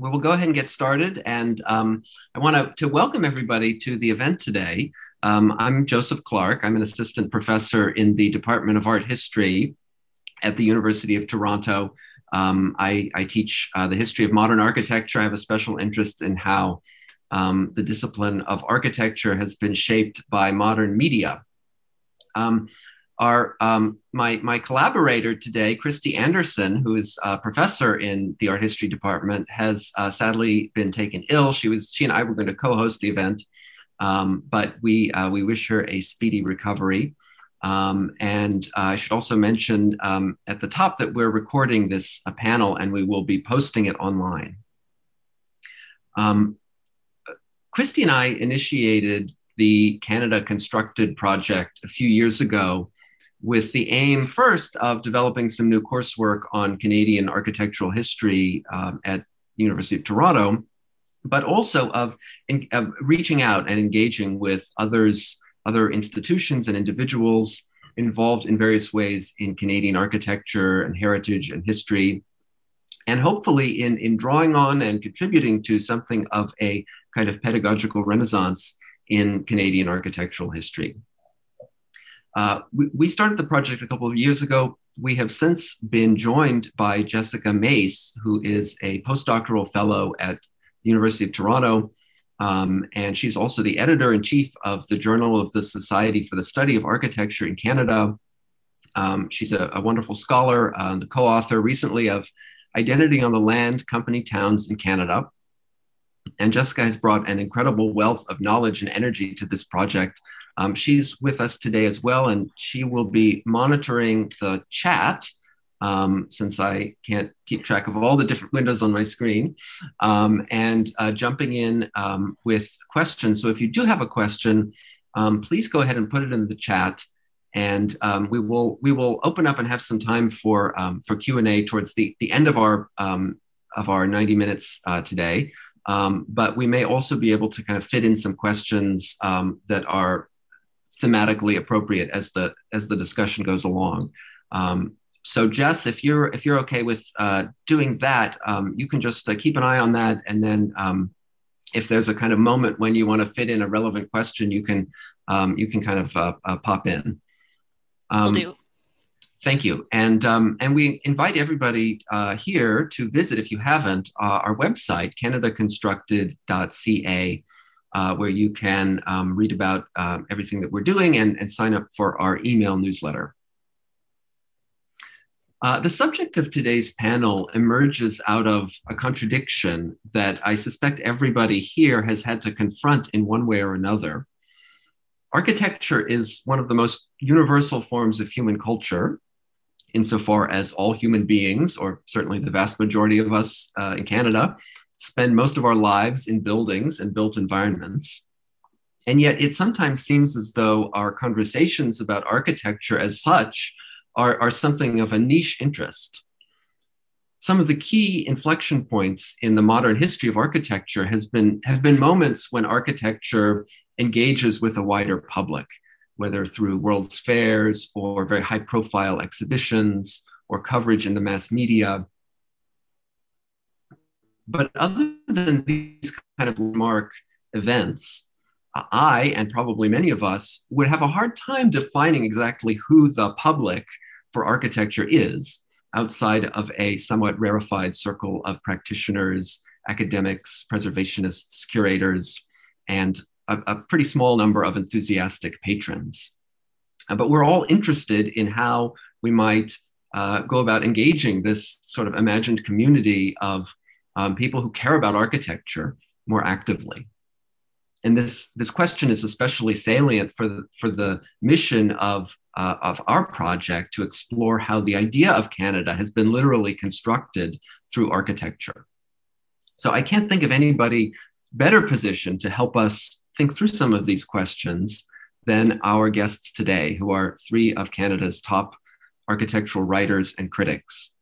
We will go ahead and get started. And I want to welcome everybody to the event today. I'm Joseph Clarke. I'm an assistant professor in the Department of Art History at the University of Toronto. I teach the history of modern architecture. I have a special interest in how the discipline of architecture has been shaped by modern media. My collaborator today, Christy Anderson, who is a professor in the art history department, has sadly been taken ill. She and I were going to co-host the event, but we wish her a speedy recovery. And I should also mention at the top that we're recording this panel and we will be posting it online. Christy and I initiated the Canada Constructed project a few years ago with the aim first of developing some new coursework on Canadian architectural history at the University of Toronto, but also of reaching out and engaging with other institutions and individuals involved in various ways in Canadian architecture and heritage and history, and hopefully in drawing on and contributing to something of a kind of pedagogical renaissance in Canadian architectural history. We started the project a couple of years ago. We have since been joined by Jessica Mace, who is a postdoctoral fellow at the University of Toronto, and she's also the editor-in-chief of the Journal of the Society for the Study of Architecture in Canada. She's a wonderful scholar, the co-author recently of Identity on the Land, Company Towns in Canada. And Jessica has brought an incredible wealth of knowledge and energy to this project. She's with us today as well, and she will be monitoring the chat since I can't keep track of all the different windows on my screen, and jumping in with questions. So if you do have a question, please go ahead and put it in the chat, and we will open up and have some time for Q&A towards the end of our 90 minutes today. But we may also be able to kind of fit in some questions that are thematically appropriate as the discussion goes along. So Jess, if you're okay with doing that, you can just keep an eye on that, and then if there's a kind of moment when you want to fit in a relevant question, you can kind of pop in. Will do. Thank you. And we invite everybody here to visit, if you haven't, our website, canadaconstructed.ca, where you can read about everything that we're doing and sign up for our email newsletter. The subject of today's panel emerges out of a contradiction that I suspect everybody here has had to confront in one way or another. Architecture is one of the most universal forms of human culture, insofar as all human beings, or certainly the vast majority of us in Canada, spend most of our lives in buildings and built environments. And yet it sometimes seems as though our conversations about architecture as such are something of a niche interest. Some of the key inflection points in the modern history of architecture have been moments when architecture engages with a wider public, whether through World's Fairs or very high profile exhibitions or coverage in the mass media. But other than these kind of landmark events, I, and probably many of us, would have a hard time defining exactly who the public for architecture is outside of a somewhat rarefied circle of practitioners, academics, preservationists, curators, and a pretty small number of enthusiastic patrons. But we're all interested in how we might go about engaging this sort of imagined community of people who care about architecture more actively. And this question is especially salient for the mission of our project to explore how the idea of Canada has been literally constructed through architecture. So I can't think of anybody better positioned to help us think through some of these questions than our guests today, who are three of Canada's top architectural writers and critics.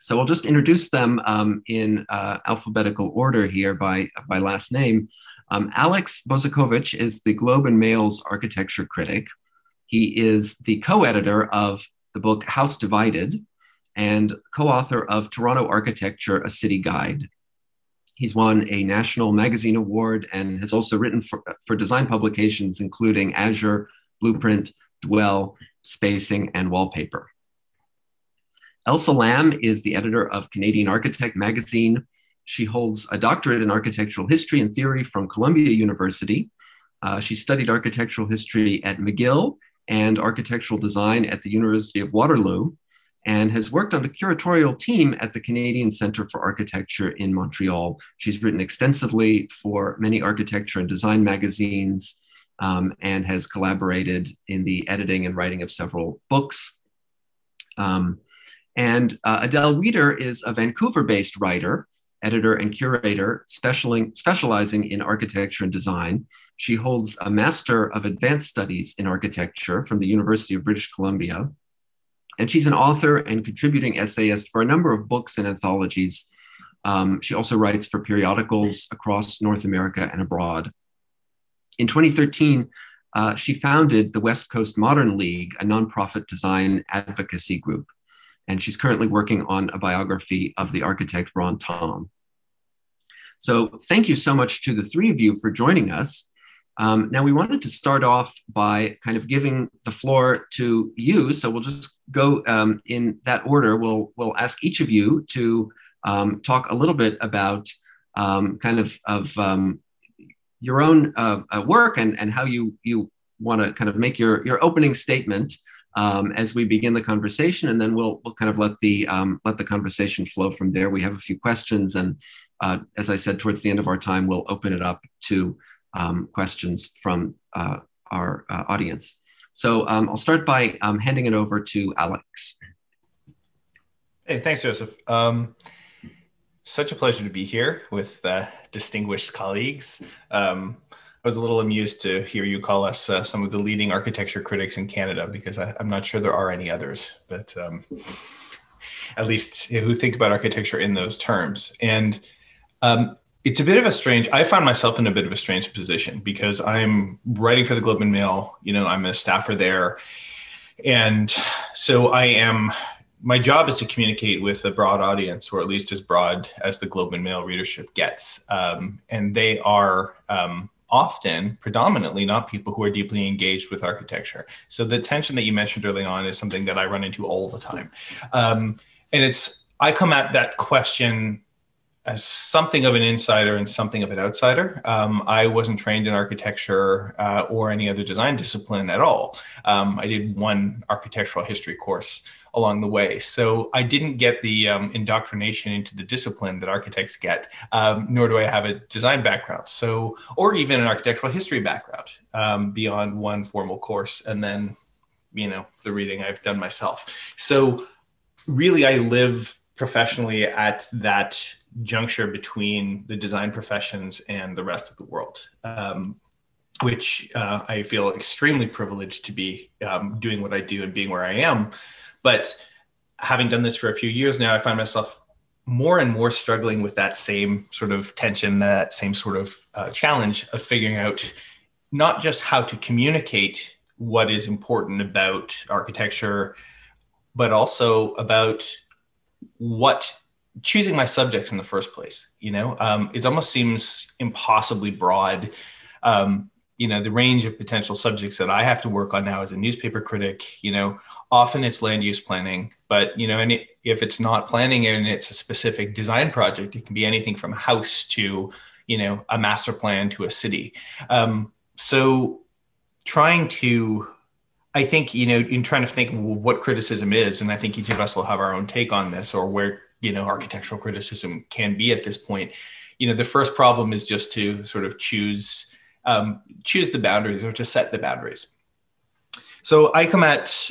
So I'll just introduce them in alphabetical order here by last name. Alex Bozikovic is the Globe and Mail's architecture critic. He is the co-editor of the book House Divided and co-author of Toronto Architecture, A City Guide. He's won a national magazine award and has also written for design publications, including Azure, Blueprint, Dwell, Spacing, and Wallpaper. Elsa Lam is the editor of Canadian Architect magazine. She holds a doctorate in architectural history and theory from Columbia University. She studied architectural history at McGill and architectural design at the University of Waterloo, and has worked on the curatorial team at the Canadian Centre for Architecture in Montreal. She's written extensively for many architecture and design magazines, and has collaborated in the editing and writing of several books. Adele Weder is a Vancouver-based writer, editor, and curator specializing in architecture and design. She holds a Master of Advanced Studies in Architecture from the University of British Columbia. And she's an author and contributing essayist for a number of books and anthologies. She also writes for periodicals across North America and abroad. In 2013, she founded the West Coast Modern League, a nonprofit design advocacy group. And she's currently working on a biography of the architect Ron Thom. So thank you so much to the three of you for joining us. Now we wanted to start off by kind of giving the floor to you. So we'll just go in that order. We'll ask each of you to talk a little bit about your own work and how you want to kind of make your opening statement as we begin the conversation, and then we'll kind of let the conversation flow from there. We have a few questions, and as I said, towards the end of our time, we'll open it up to questions from our audience. So I'll start by handing it over to Alex. Hey, thanks, Joseph. Such a pleasure to be here with distinguished colleagues. I was a little amused to hear you call us some of the leading architecture critics in Canada, because I'm not sure there are any others, but at least who think about architecture in those terms. And it's a bit of a strange, I found myself in a bit of a strange position because I'm writing for the Globe and Mail, I'm a staffer there. And so my job is to communicate with a broad audience, or at least as broad as the Globe and Mail readership gets. And they are often, predominantly, not people who are deeply engaged with architecture. So the tension that you mentioned early on is something that I run into all the time. And I come at that question as something of an insider and something of an outsider. I wasn't trained in architecture or any other design discipline at all. I did one architectural history course along the way. So I didn't get the indoctrination into the discipline that architects get, nor do I have a design background. So, or even an architectural history background beyond one formal course. And then, the reading I've done myself. So really I live professionally at that juncture between the design professions and the rest of the world, which I feel extremely privileged to be doing what I do and being where I am. But having done this for a few years now, I find myself more and more struggling with that same sort of tension, that same sort of challenge of figuring out not just how to communicate what is important about architecture, but also about choosing my subjects in the first place. It almost seems impossibly broad. The range of potential subjects that I have to work on now as a newspaper critic, often it's land use planning, but, if it's not planning and it's a specific design project, it can be anything from a house to, a master plan to a city. So trying to, I think, in trying to think of what criticism is, and I think each of us will have our own take on this, or where, architectural criticism can be at this point. The first problem is just to sort of choose the boundaries, or to set the boundaries. So I come at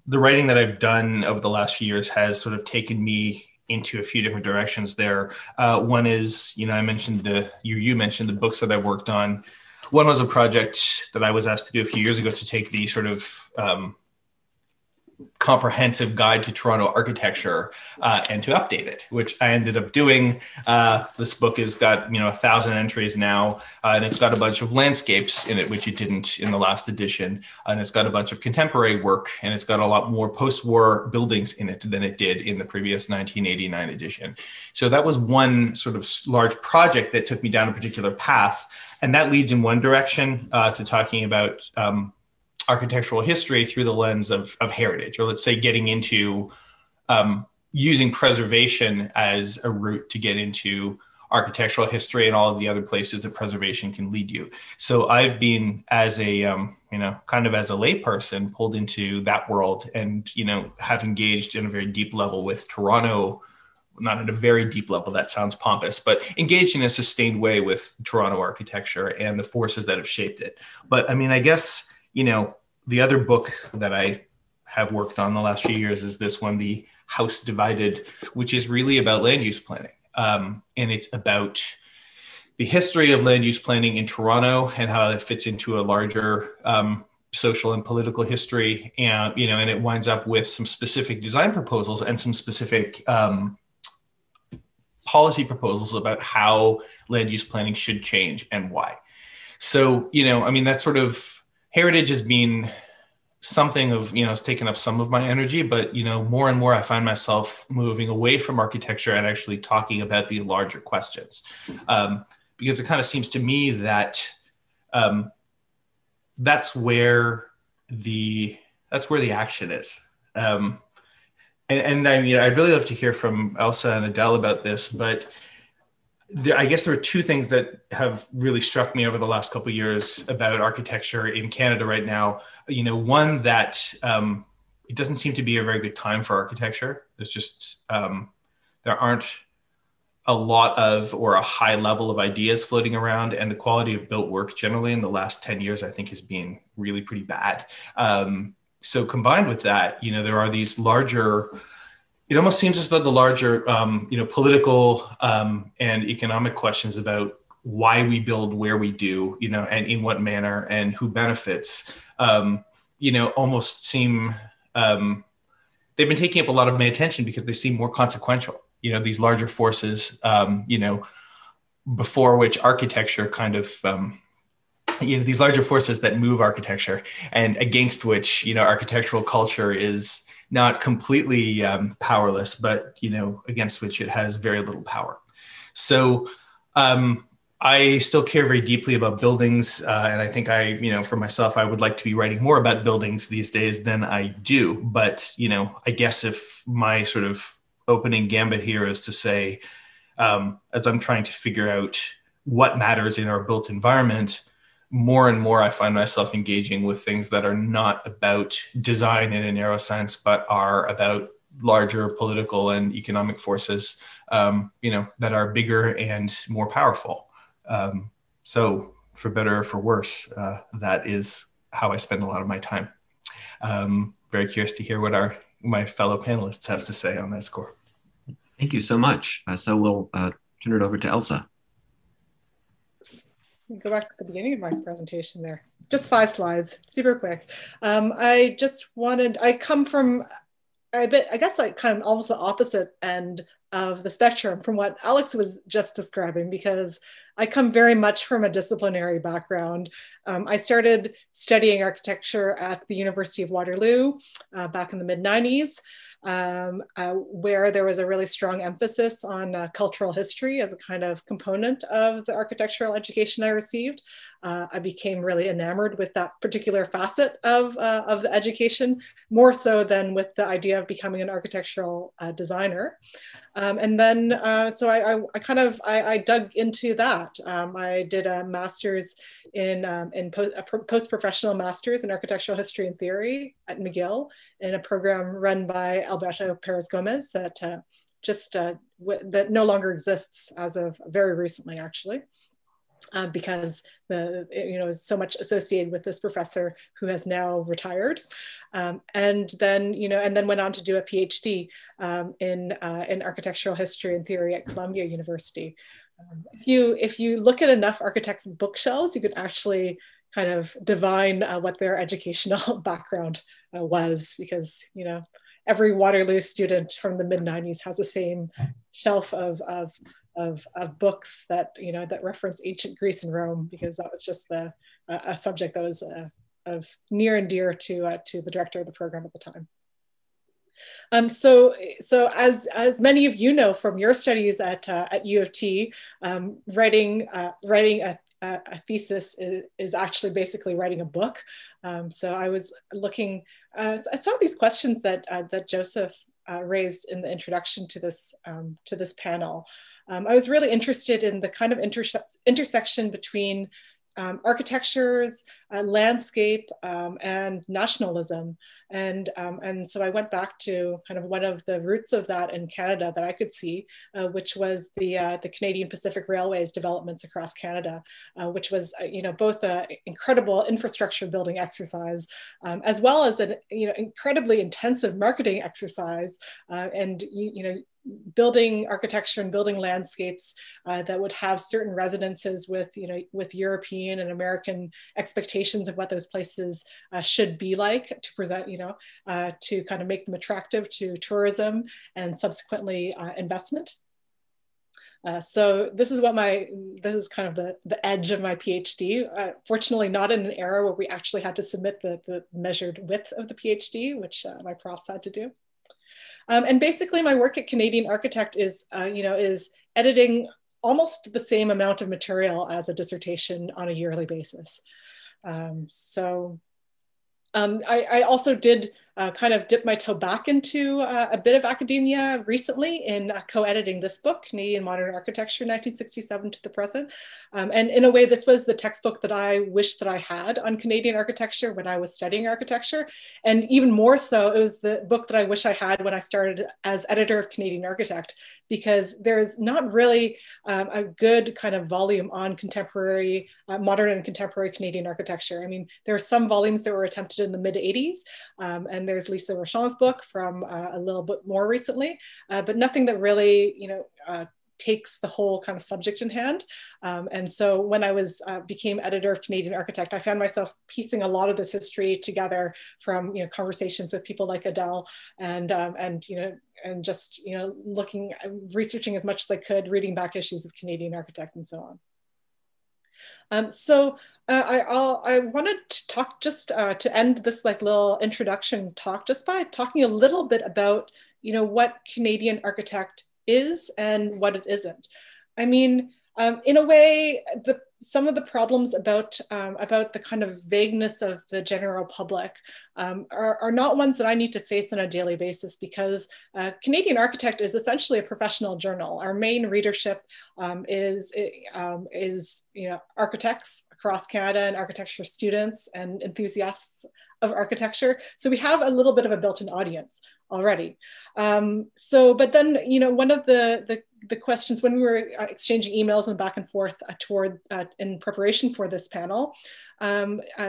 the writing that I've done over the last few years has sort of taken me into a few different directions there. One is, I mentioned you mentioned the books that I've worked on. One was a project that I was asked to do a few years ago to take the sort of comprehensive guide to Toronto architecture and to update it, which I ended up doing. This book has got 1,000 entries now, and it's got a bunch of landscapes in it, which it didn't in the last edition. And it's got a bunch of contemporary work, and it's got a lot more post-war buildings in it than it did in the previous 1989 edition. So that was one sort of large project that took me down a particular path. And that leads in one direction to talking about architectural history through the lens of heritage, or let's say getting into using preservation as a route to get into architectural history and all of the other places that preservation can lead you. So I've been, as a kind of as a layperson, pulled into that world, and have engaged in a very deep level with Toronto. Not at a very deep level, that sounds pompous, but engaged in a sustained way with Toronto architecture and the forces that have shaped it. But I mean, I guess, the other book that I have worked on the last few years is this one, The House Divided, which is really about land use planning. And it's about the history of land use planning in Toronto and how it fits into a larger social and political history. And, and it winds up with some specific design proposals and some specific policy proposals about how land use planning should change and why. So, that sort of heritage has been something of, it's taken up some of my energy, but, more and more I find myself moving away from architecture and actually talking about the larger questions. Because it kind of seems to me that that's where the action is. And I mean, I'd really love to hear from Elsa and Adele about this, but I guess there are two things that have really struck me over the last couple of years about architecture in Canada right now. One, that it doesn't seem to be a very good time for architecture. There's just, there aren't a lot of, or a high level of ideas floating around, and the quality of built work generally in the last 10 years, I think, has been really pretty bad. So combined with that, there are these larger, it almost seems as though the larger, political and economic questions about why we build where we do, and in what manner and who benefits, almost seem, they've been taking up a lot of my attention because they seem more consequential. These larger forces, before which architecture kind of, these larger forces that move architecture and against which, architectural culture is not completely powerless, but, against which it has very little power. So I still care very deeply about buildings. And I think for myself, I would like to be writing more about buildings these days than I do. But, I guess if my sort of opening gambit here is to say, as I'm trying to figure out what matters in our built environment, more and more I find myself engaging with things that are not about design in a narrow sense, but are about larger political and economic forces, that are bigger and more powerful. So for better or for worse, that is how I spend a lot of my time. Very curious to hear what my fellow panelists have to say on that score. Thank you so much. So we'll turn it over to Elsa. Go back to the beginning of my presentation there. Just 5 slides, super quick. I come from I guess like kind of almost the opposite end of the spectrum from what Alex was just describing, because I come very much from a disciplinary background. I started studying architecture at the University of Waterloo back in the mid-90s. Where there was a really strong emphasis on cultural history as a kind of component of the architectural education I received. I became really enamored with that particular facet of the education, more so than with the idea of becoming an architectural designer. And then, so I dug into that. I did a master's a post-professional master's in architectural history and theory at McGill in a program run by Alberto Perez Gomez that that no longer exists as of very recently, actually. Because is so much associated with this professor who has now retired, and then went on to do a PhD in architectural history and theory at Columbia University. If you look at enough architects' bookshelves, you could actually kind of divine what their educational background was, because, you know, every Waterloo student from the mid-90s has the same shelf of books that, you know, that reference ancient Greece and Rome, because that was just a subject that was of near and dear to the director of the program at the time. So as many of you know from your studies at U of T, writing a thesis is actually basically writing a book. So I was looking at some of these questions that Joseph raised in the introduction to this panel. I was really interested in the kind of intersection between architectures, landscape, and nationalism. And so I went back to kind of one of the roots of that in Canada that I could see, which was the Canadian Pacific Railway's developments across Canada, which was, you know, both an incredible infrastructure building exercise, as well as an, you know, incredibly intensive marketing exercise, and, you know, building architecture and building landscapes that would have certain resonances with, you know, with European and American expectations of what those places should be like, to present, you know, to kind of make them attractive to tourism and subsequently investment. So this is kind of the edge of my PhD. Fortunately, not in an era where we actually had to submit the measured width of the PhD, which my profs had to do. And basically my work at Canadian Architect is, you know, is editing almost the same amount of material as a dissertation on a yearly basis. I also did kind of dip my toe back into a bit of academia recently in co-editing this book, Canadian Modern Architecture, 1967 to the present. And in a way, this was the textbook that I wish that I had on Canadian architecture when I was studying architecture. And even more so, it was the book that I wish I had when I started as editor of Canadian Architect, because there's not really a good kind of volume on contemporary, modern and contemporary Canadian architecture. I mean, there are some volumes that were attempted in the mid 80s, and there's Lisa Rochon's book from a little bit more recently, but nothing that really, you know, takes the whole kind of subject in hand. And so when I became editor of Canadian Architect, I found myself piecing a lot of this history together from, you know, conversations with people like Adele, and you know, and just, you know, researching as much as I could, reading back issues of Canadian Architect and so on. I wanted to talk just to end this like little introduction talk just by talking a little bit about, you know, what Canadian Architect is and what it isn't. I mean, in a way, some of the problems about the kind of vagueness of the general public are not ones that I need to face on a daily basis, because Canadian Architect is essentially a professional journal. Our main readership is you know, architects across Canada and architecture students and enthusiasts of architecture. So we have a little bit of a built-in audience already. But then, you know, one of the questions when we were exchanging emails and back and forth in preparation for this panel,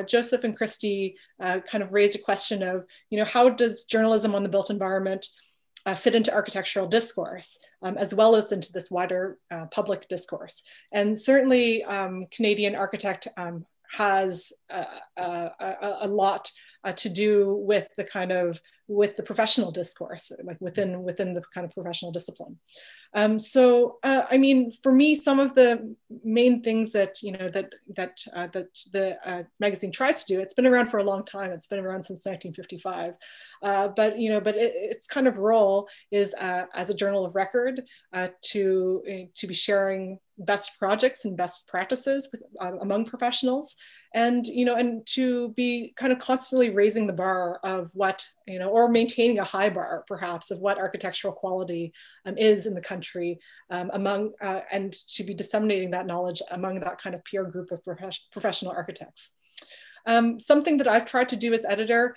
Joseph and Christy kind of raised a question of, you know, how does journalism on the built environment fit into architectural discourse, as well as into this wider public discourse? And certainly Canadian Architect has a lot to do with the professional discourse, like within the kind of professional discipline. I mean, for me, some of the main things that, you know, that the magazine tries to do, it's been around for a long time. It's been around since 1955. But its kind of role is as a journal of record to be sharing best projects and best practices among professionals, and, you know, and to be kind of constantly raising the bar of what, you know, or maintaining a high bar perhaps of what architectural quality is in the country, and to be disseminating that knowledge among that kind of peer group of professional architects. Something that I've tried to do as editor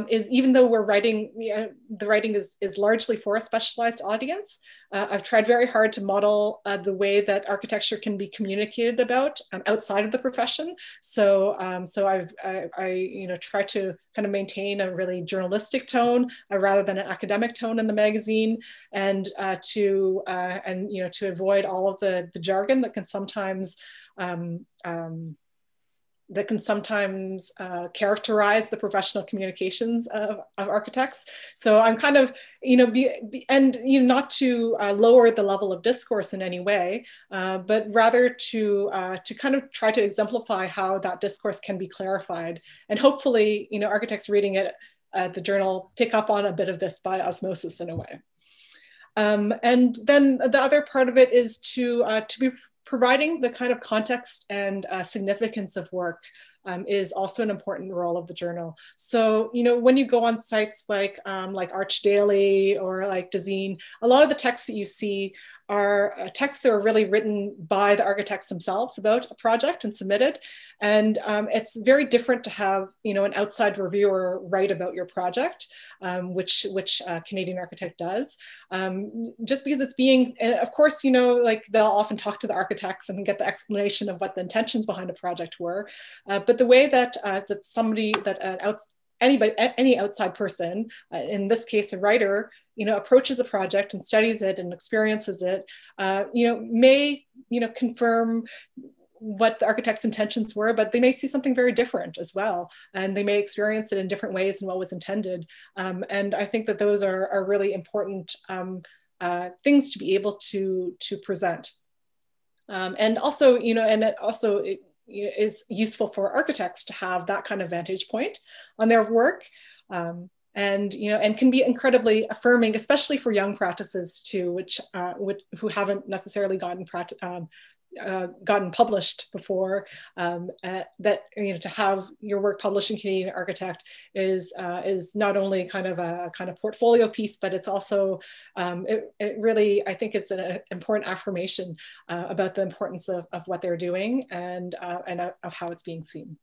is, even though we're writing, you know, the writing is largely for a specialized audience, I've tried very hard to model the way that architecture can be communicated about outside of the profession. So I you know, try to kind of maintain a really journalistic tone rather than an academic tone in the magazine, and you know, to avoid all of the jargon that can sometimes that can sometimes characterize the professional communications of architects. So I'm kind of, not to lower the level of discourse in any way, but rather to kind of try to exemplify how that discourse can be clarified. And hopefully, architects reading it, the journal, pick up on a bit of this by osmosis in a way. And then the other part of it is to be providing the kind of context and significance of work is also an important role of the journal. So, when you go on sites like Arch Daily or like Dezeen, a lot of the texts that you see are texts that are really written by the architects themselves about a project and submitted. And it's very different to have, an outside reviewer write about your project, which Canadian Architect does, just because it's being, and of course, like they'll often talk to the architects and get the explanation of what the intentions behind a project were. But the way that any outside person, in this case, a writer, approaches a project and studies it and experiences it, may, confirm what the architect's intentions were, but they may see something very different as well. And they may experience it in different ways than what was intended. And I think that those are really important things to be able to present. And also, it is useful for architects to have that kind of vantage point on their work, and can be incredibly affirming, especially for young practices too, who haven't necessarily gotten published before. That to have your work published in Canadian Architect is not only kind of a portfolio piece, but it's also it really, I think it's an important affirmation about the importance of what they're doing and of how it's being seen.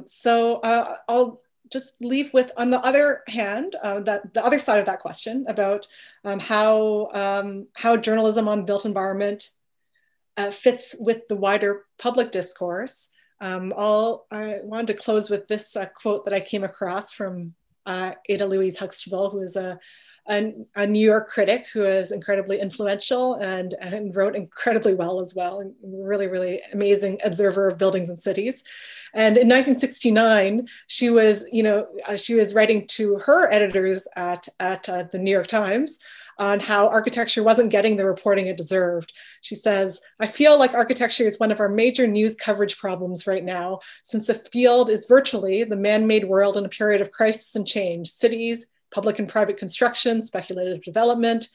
So I'll just leave with, on the other hand, that the other side of that question about how journalism on built environment fits with the wider public discourse. I wanted to close with this quote that I came across from Ada Louise Huxtable, who is a New York critic who is incredibly influential and wrote incredibly well as well, and really, really amazing observer of buildings and cities. And in 1969, she was writing to her editors at the New York Times on how architecture wasn't getting the reporting it deserved. She says, "I feel like architecture is one of our major news coverage problems right now, since the field is virtually the man-made world in a period of crisis and change. Cities, public and private construction, speculative development,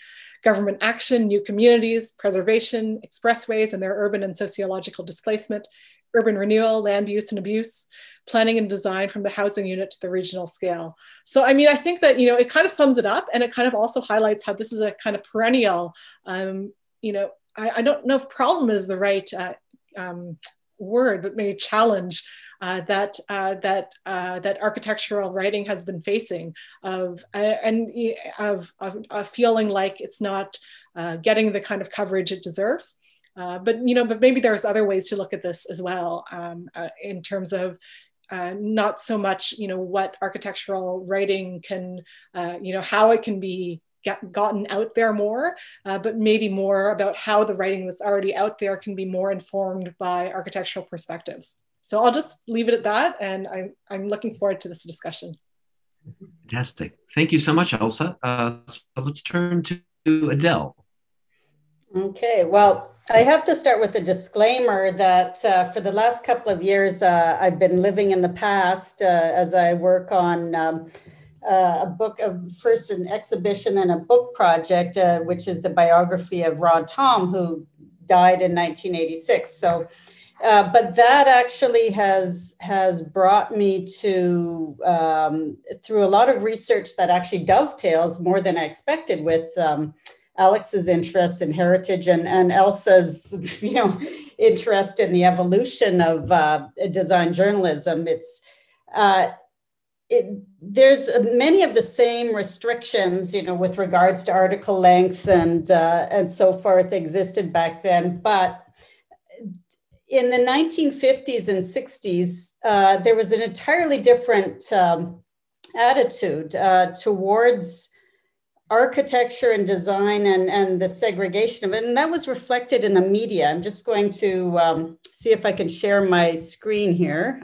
government action, new communities, preservation, expressways and their urban and sociological displacement, urban renewal, land use and abuse, planning and design from the housing unit to the regional scale." So, I mean, I think that, it kind of sums it up, and it kind of also highlights how this is a kind of perennial, I don't know if problem is the right word, but maybe challenge that architectural writing has been facing of feeling like it's not getting the kind of coverage it deserves. But maybe there's other ways to look at this as well, in terms of not so much, what architectural writing can, how it can be gotten out there more, but maybe more about how the writing that's already out there can be more informed by architectural perspectives. So I'll just leave it at that, and I'm looking forward to this discussion. Fantastic. Thank you so much, Elsa. So let's turn to Adele. Okay, well, I have to start with a disclaimer that for the last couple of years, I've been living in the past as I work on a book of first an exhibition and a book project, which is the biography of Rod Tom, who died in 1986. So, but that actually has brought me to, through a lot of research that actually dovetails more than I expected with Alex's interest in heritage and Elsa's, interest in the evolution of design journalism. There's many of the same restrictions, with regards to article length and so forth existed back then. But in the 1950s and 60s, there was an entirely different attitude towards architecture and design and the segregation of it. And that was reflected in the media. I'm just going to see if I can share my screen here.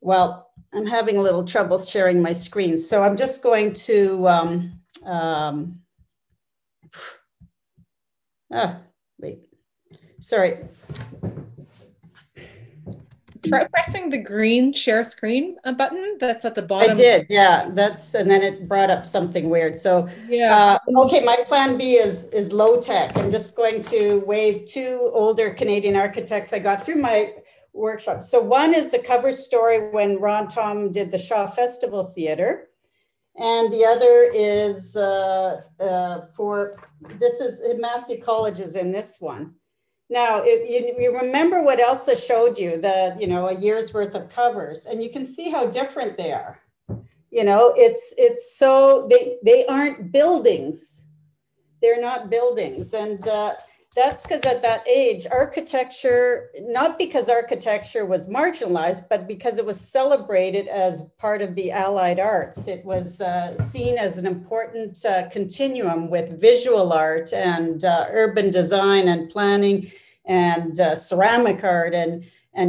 Well, I'm having a little trouble sharing my screen. So I'm just going to, wait, sorry. Try pressing the green share screen button that's at the bottom. I did, yeah. And then it brought up something weird. So, yeah. Okay, my plan B is low tech. I'm just going to wave two older Canadian architects I got through my workshop. So one is the cover story when Ron Tom did the Shaw Festival Theatre. And the other is Massey College is in this one. Now, you remember what Elsa showed you, a year's worth of covers, and you can see how different they are. It's so, they aren't buildings. They're not buildings. And that's because at that age, architecture, not because architecture was marginalized, but because it was celebrated as part of the allied arts. It was seen as an important continuum with visual art and urban design and planning and ceramic art and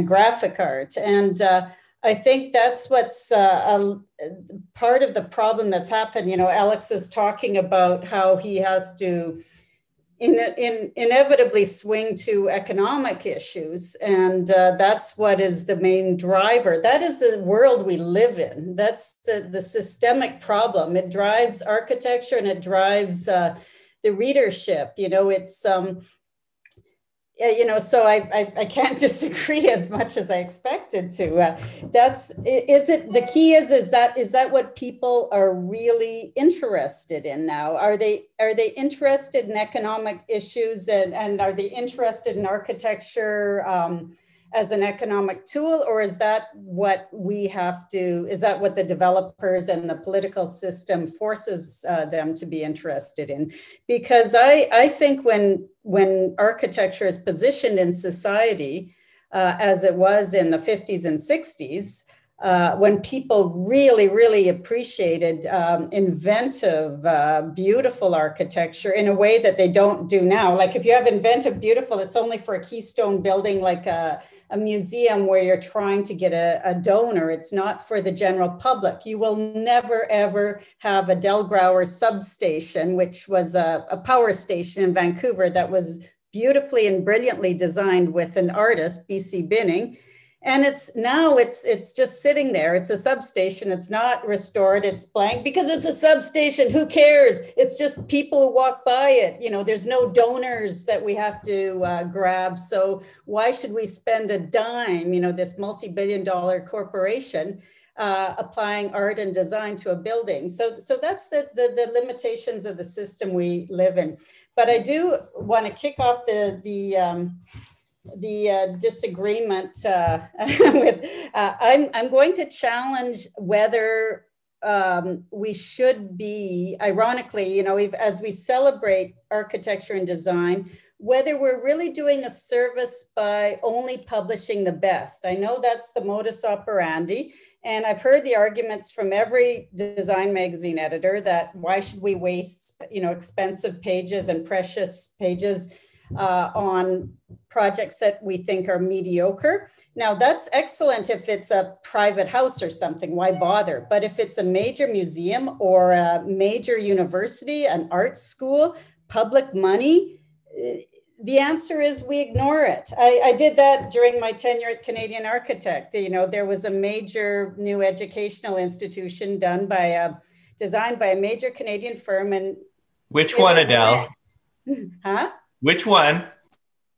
graphic art. And I think that's what's part of the problem that's happened. Alex was talking about how he has to inevitably swing to economic issues. And that's what is the main driver. That is the world we live in. That's the systemic problem. It drives architecture and it drives the readership. So I can't disagree as much as I expected to. The key is that what people are really interested in now? Are they interested in economic issues and are they interested in architecture as an economic tool, or is that what the developers and the political system forces them to be interested in? Because I think when architecture is positioned in society, as it was in the 50s and 60s, when people really, really appreciated inventive, beautiful architecture in a way that they don't do now. Like if you have inventive, beautiful, it's only for a keystone building like a museum where you're trying to get a donor. It's not for the general public. You will never, ever have a Delgrauer substation, which was a power station in Vancouver that was beautifully and brilliantly designed with an artist, B.C. Binning. And it's just sitting there. It's a substation. It's not restored. It's blank because it's a substation. Who cares? It's just people who walk by it. There's no donors that we have to grab. So why should we spend a dime, this multi-billion-dollar corporation applying art and design to a building? So that's the limitations of the system we live in. But I do want to kick off the disagreement with, I'm going to challenge whether we should be, ironically, as we celebrate architecture and design, whether we're really doing a service by only publishing the best. I know that's the modus operandi. And I've heard the arguments from every design magazine editor that why should we waste, expensive pages and precious pages on projects that we think are mediocre. Now that's excellent if it's a private house or something, why bother? But if it's a major museum or a major university, an art school, public money, the answer is we ignore it. I did that during my tenure at Canadian Architect. There was a major new educational institution designed by a major Canadian firm. And which one, Adele? Huh? Which one?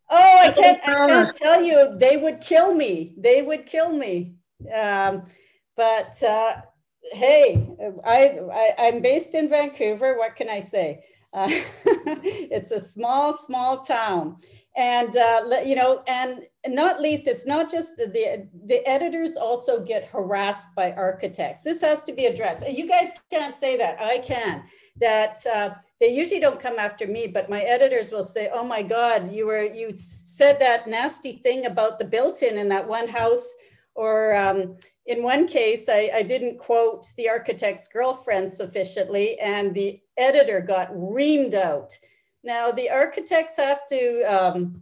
Oh, I can't tell you. They would kill me. But hey, I'm based in Vancouver. What can I say? It's a small town. And, and not least, it's not just the editors also get harassed by architects. This has to be addressed. You guys can't say that. I can. That they usually don't come after me, but my editors will say, oh my God, you said that nasty thing about the built-in in that one house. Or in one case, I didn't quote the architect's girlfriend sufficiently and the editor got reamed out. Now the architects have to,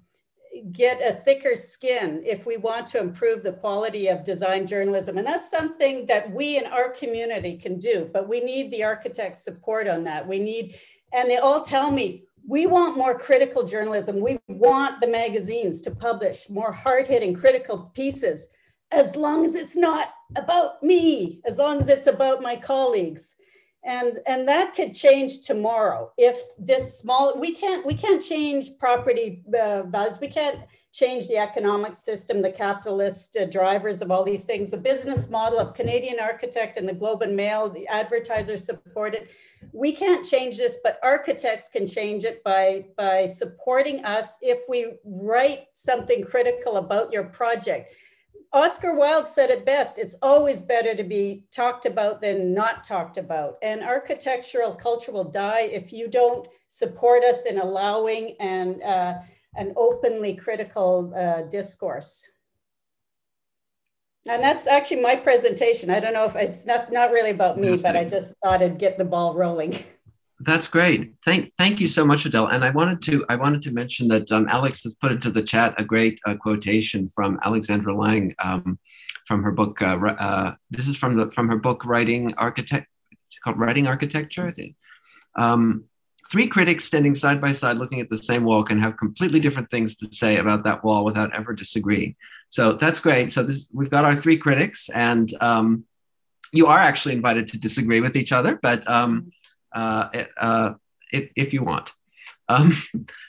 get a thicker skin if we want to improve the quality of design journalism. And that's something that we in our community can do, but we need the architects' support on that. And they all tell me, we want more critical journalism. We want the magazines to publish more hard-hitting critical pieces, as long as it's not about me, as long as it's about my colleagues. And that could change tomorrow if this small, we can't change property values. We can't change the economic system, the capitalist drivers of all these things, the business model of Canadian Architect and the Globe and Mail, the advertisers support it. We can't change this, but architects can change it by supporting us if we write something critical about your project. Oscar Wilde said it best, it's always better to be talked about than not talked about. And architectural culture will die if you don't support us in allowing an openly critical discourse. And that's actually my presentation. I don't know if it's not really about me, but I just thought I'd get the ball rolling. That's great. Thank you so much, Adele. And I wanted to mention that Alex has put into the chat a great quotation from Alexandra Lang from her book. This is from her book Writing Architecture. Three critics standing side by side looking at the same wall can have completely different things to say about that wall without ever disagreeing. So that's great. So we've got our three critics, and you are actually invited to disagree with each other, but if you want.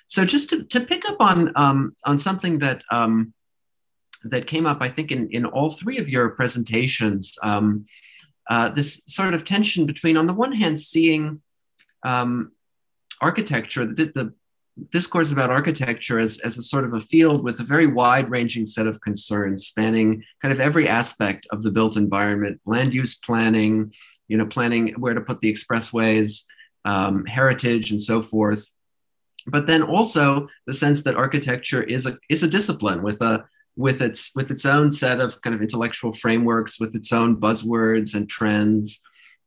So just to pick up on something that that came up, I think in all three of your presentations, this sort of tension between, on the one hand, seeing architecture, the discourse about architecture as a sort of a field with a very wide-ranging set of concerns spanning kind of every aspect of the built environment, land use planning, planning where to put the expressways, heritage, and so forth. But then also the sense that architecture is a discipline with its own set of kind of intellectual frameworks, with its own buzzwords and trends,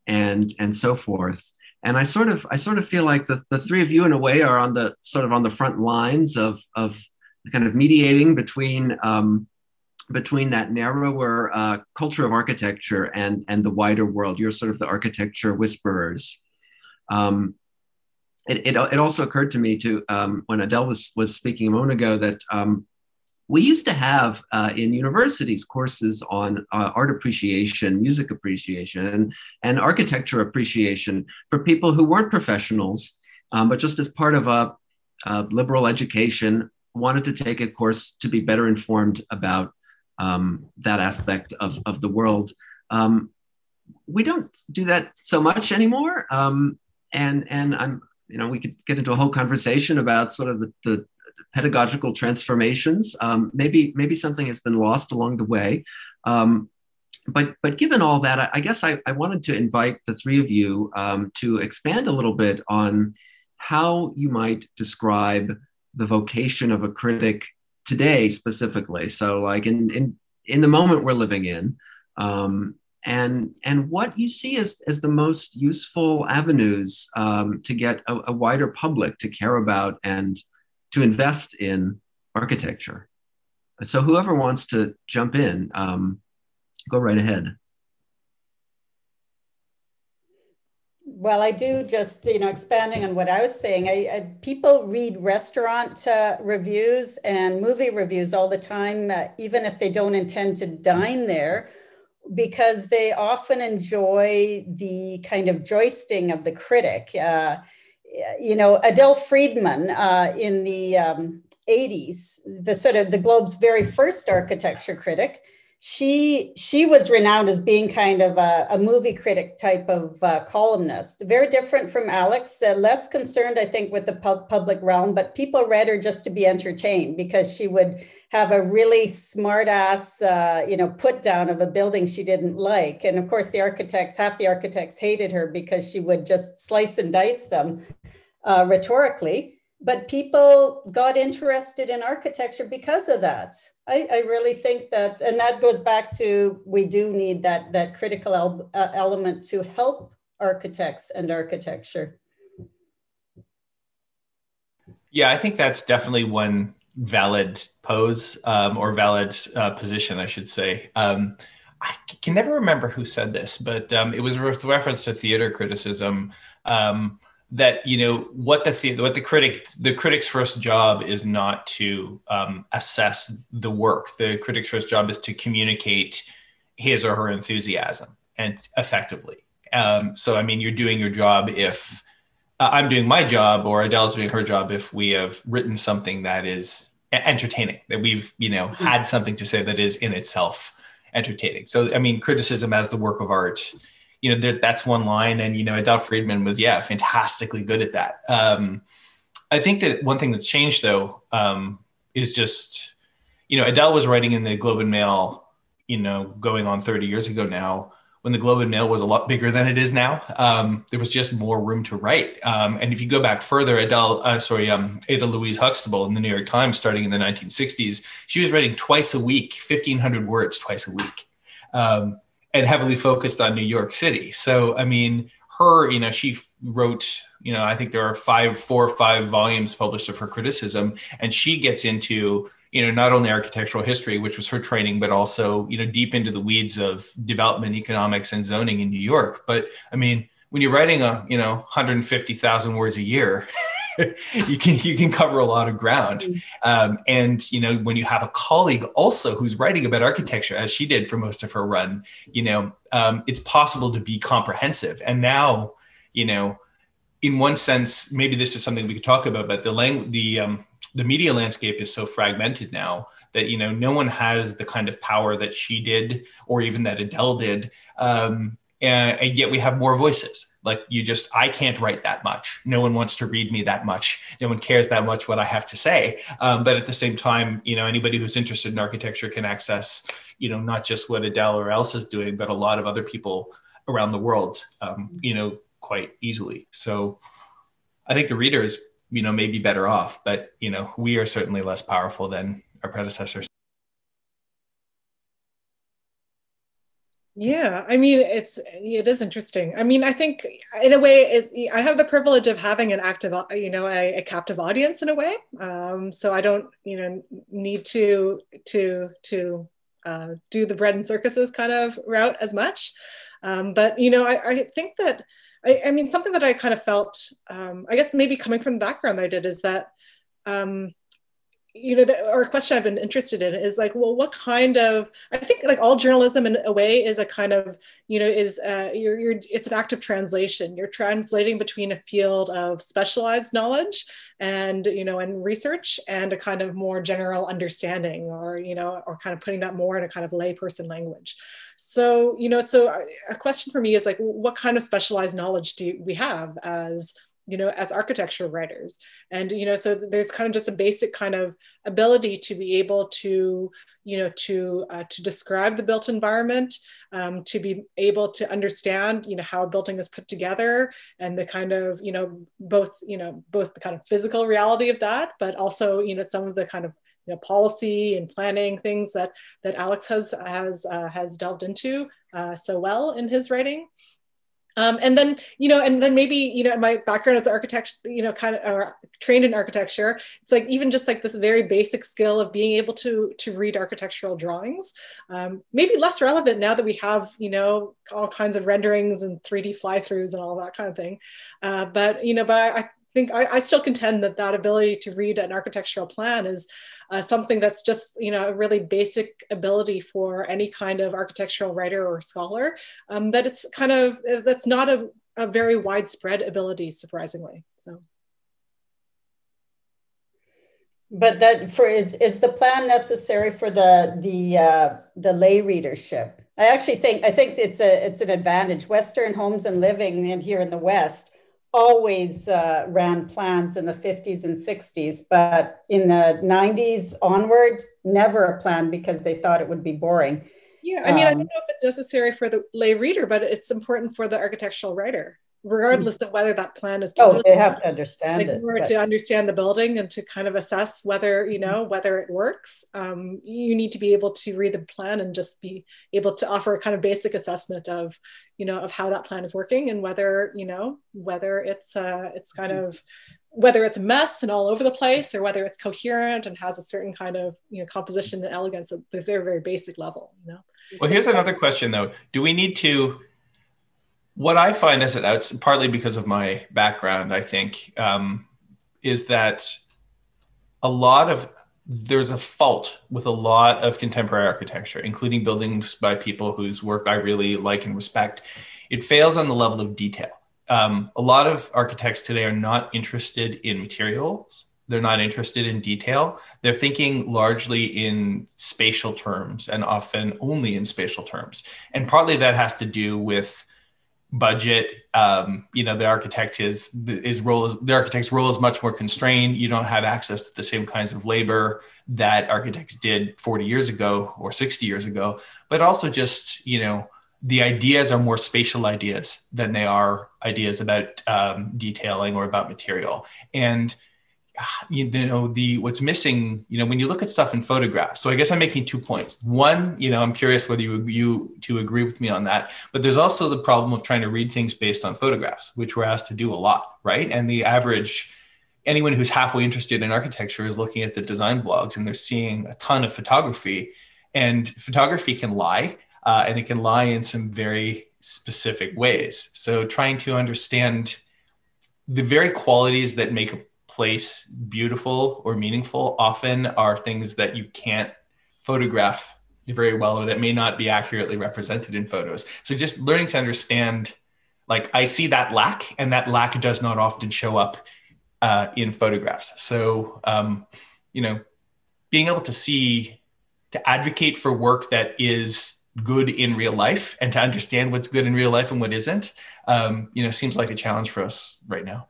and so forth. And I sort of feel like the three of you, in a way, are on the front lines of kind of mediating between that narrower culture of architecture and the wider world. You're sort of the architecture whisperers. It also occurred to me when Adele was speaking a moment ago that we used to have in universities courses on art appreciation, music appreciation, and architecture appreciation for people who weren't professionals, but just as part of a liberal education, wanted to take a course to be better informed about that aspect of the world. We don't do that so much anymore. And I'm, we could get into a whole conversation about sort of the pedagogical transformations. Maybe something has been lost along the way. But given all that, I guess I wanted to invite the three of you to expand a little bit on how you might describe the vocation of a critic today specifically. So like in the moment we're living in, and what you see as the most useful avenues to get a wider public to care about and to invest in architecture. So whoever wants to jump in, go right ahead. Well, I do just, expanding on what I was saying, people read restaurant reviews and movie reviews all the time, even if they don't intend to dine there, because they often enjoy the kind of joisting of the critic. Adele Friedman in the 80s, the Globe's very first architecture critic, she was renowned as being kind of a movie critic type of columnist, very different from Alex, less concerned, I think, with the public realm, but people read her just to be entertained because she would have a really smart ass, put down of a building she didn't like. And of course, half the architects hated her because she would just slice and dice them rhetorically. But people got interested in architecture because of that. I really think that, and that goes back to, we do need that critical element to help architects and architecture. Yeah, I think that's definitely one valid pose or valid position, I should say. I can never remember who said this, but it was with reference to theater criticism. That, you know, what the critic's first job is not to assess the work. The critic's first job is to communicate his or her enthusiasm and effectively. So, I mean, you're doing your job if I'm doing my job, or Adele's doing her job if we have written something that is entertaining, that we've, you know, had something to say that is in itself entertaining. So, I mean, criticism as the work of art, you know, that's one line. And, you know, Adele Friedman was, fantastically good at that. I think that one thing that's changed, though, is just, you know, Adele was writing in the Globe and Mail, you know, going on 30 years ago now, when the Globe and Mail was a lot bigger than it is now. There was just more room to write. And if you go back further, Ada Louise Huxtable in the New York Times, starting in the 1960s, she was writing twice a week, 1,500 words twice a week. And heavily focused on New York City. So, I mean, her, you know, she wrote, you know, I think there are 4 or 5 volumes published of her criticism. And she gets into, you know, not only architectural history, which was her training, but also, you know, deep into the weeds of development economics and zoning in New York. But I mean, when you're writing 150,000 words a year, you can cover a lot of ground. And, you know, when you have a colleague also who's writing about architecture, as she did for most of her run, you know, it's possible to be comprehensive. And now, you know, in one sense, maybe this is something we could talk about, but the media landscape is so fragmented now that, you know, no one has the kind of power that she did, or even that Adele did. And yet we have more voices. Like, I can't write that much. No one wants to read me that much. No one cares that much what I have to say. But at the same time, you know, anybody who's interested in architecture can access, you know, not just what Adele or Elsa is doing, but a lot of other people around the world, you know, quite easily. So I think the reader is, you know, maybe better off, but, you know, we are certainly less powerful than our predecessors. Yeah, I mean, it is interesting. I mean, I think in a way, I have the privilege of having an active, you know, a captive audience in a way. So I don't, you know, need to do the bread and circuses kind of route as much. But, you know, I think that, I mean, something that I kind of felt, I guess maybe coming from the background I did, is that, you know, or a question I've been interested in is like, well, what kind of, I think like all journalism in a way is a kind of, you know, is it's an active translation. You're translating between a field of specialized knowledge and, you know, and research, and a kind of more general understanding, or, you know, or kind of putting that more in a kind of layperson language. So, you know, so a question for me is like, what kind of specialized knowledge do we have as, you know, as architecture writers? And, you know, so there's kind of just a basic kind of ability to be able to, you know, to describe the built environment, to be able to understand, you know, how a building is put together, and the kind of, you know, both the kind of physical reality of that, but also, you know, some of the kind of, you know, policy and planning things that Alex has delved into so well in his writing. And then, you know, and then maybe, you know, my background as an architect, you know, kind of trained in architecture, it's like even just like this very basic skill of being able to read architectural drawings, maybe less relevant now that we have, you know, all kinds of renderings and 3D fly-throughs and all that kind of thing. But, you know, but I think I still contend that ability to read an architectural plan is something that's just, you know, a really basic ability for any kind of architectural writer or scholar, that it's kind of, that's not a very widespread ability, surprisingly. So. But is the plan necessary for the lay readership? I think it's an advantage. Western Homes and Living here in the West always ran plans in the 50s and 60s, but in the 90s onward, never a plan, because they thought it would be boring. Yeah, I mean, I don't know if it's necessary for the lay reader, but it's important for the architectural writer, regardless of whether that plan is published. Oh, they have to understand it. To understand the building and to kind of assess whether, you know, whether it works, you need to be able to read the plan and just be able to offer a kind of basic assessment of, you know, of how that plan is working, and whether, you know, whether it's kind of, whether it's a mess and all over the place, or whether it's coherent and has a certain kind of, composition and elegance at the very, very basic level, Well, here's another question though. Do we need to, what I find as it's partly because of my background, I think, is that there's a fault with a lot of contemporary architecture, including buildings by people whose work I really like and respect. It fails on the level of detail. A lot of architects today are not interested in materials. They're not interested in detail. They're thinking largely in spatial terms, and often only in spatial terms. And partly that has to do with budget. The architect's role is much more constrained. You don't have access to the same kinds of labor that architects did 40 years ago or 60 years ago, but also just, the ideas are more spatial ideas than they are ideas about detailing or about material. And what's missing, when you look at stuff in photographs. So I guess I'm making 2 points. One, I'm curious whether you two agree with me on that, but there's also the problem of trying to read things based on photographs, which we're asked to do a lot, right? And anyone who's halfway interested in architecture is looking at the design blogs and they're seeing a ton of photography, and photography can lie, and it can lie in some very specific ways. So trying to understand the very qualities that make a place beautiful or meaningful often are things that you can't photograph very well, or that may not be accurately represented in photos. So just learning to understand, I see that lack, and that lack does not often show up in photographs. So, being able to advocate for work that is good in real life, and to understand what's good in real life and what isn't, seems like a challenge for us right now.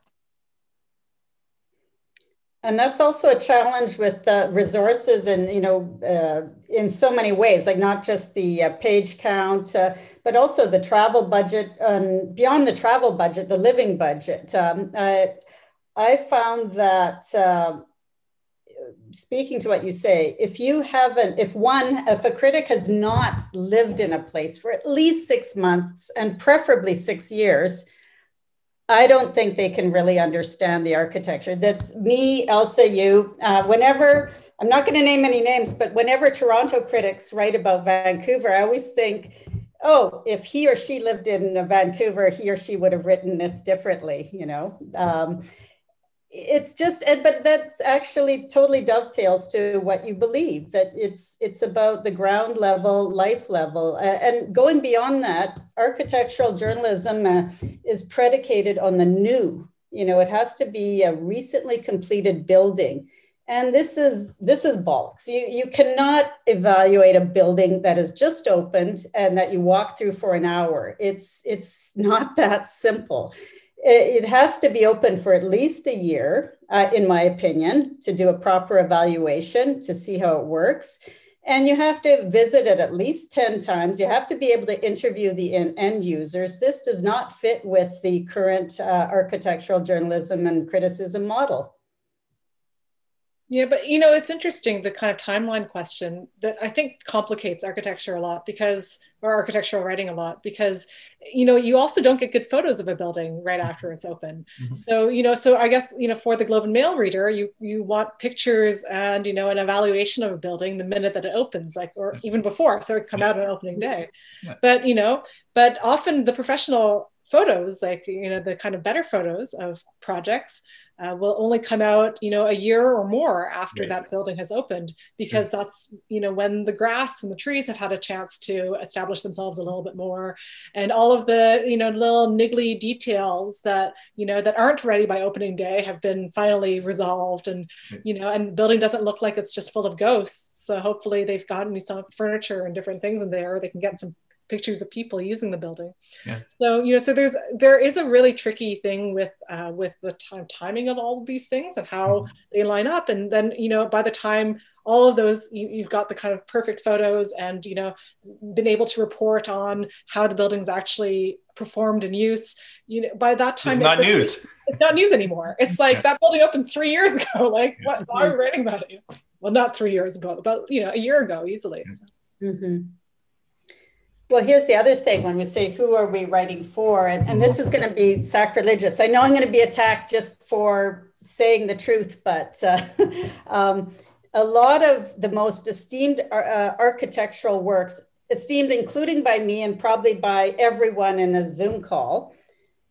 And that's also a challenge with resources and, in so many ways, like not just the page count, but also the travel budget, beyond the travel budget, the living budget. I found that, speaking to what you say, if a critic has not lived in a place for at least 6 months and preferably 6 years, I don't think they can really understand the architecture. That's me, Elsa, you. Whenever, I'm not going to name any names, but whenever Toronto critics write about Vancouver, I always think, oh, if he or she lived in Vancouver, he or she would have written this differently, It's just, but that actually totally dovetails to what you believe, that it's about the ground level, life level. And going beyond that, architectural journalism is predicated on the new. It has to be a recently completed building. And this is bollocks. You cannot evaluate a building that is just opened and that you walk through for an hour. It's not that simple. It has to be open for at least a year, in my opinion, to do a proper evaluation, to see how it works. And you have to visit it at least 10 times. You have to be able to interview the end users. This does not fit with the current architectural journalism and criticism model. Yeah, but it's interesting, the kind of timeline question that I think complicates architecture a lot, or architectural writing a lot, because, you also don't get good photos of a building right after it's open. Mm-hmm. So I guess, for the Globe and Mail reader, you want pictures and, an evaluation of a building the minute that it opens, or even before, so it come out on opening day. Yeah. But often the professional photos, the kind of better photos of projects, will only come out, a year or more after right. that building has opened, because that's, when the grass and the trees have had a chance to establish themselves a little bit more, and all of the, little niggly details that, that aren't ready by opening day have been finally resolved, and, and building doesn't look like it's just full of ghosts. So hopefully they've gotten some furniture and different things in there. They can get some pictures of people using the building. Yeah. So, so there is a really tricky thing with the timing of all of these things and how they line up. And then, by the time all of those, you've got the kind of perfect photos and, been able to report on how the building's actually performed in use, by that time, it's not news. It's not news anymore. It's like that building opened 3 years ago. Like, why are we writing about it? Well, not 3 years ago, but, a year ago, easily. So. Mm-hmm. Well, here's the other thing when we say, who are we writing for? And this is going to be sacrilegious. I know I'm going to be attacked just for saying the truth, but a lot of the most esteemed architectural works, esteemed including by me and probably by everyone in a Zoom call,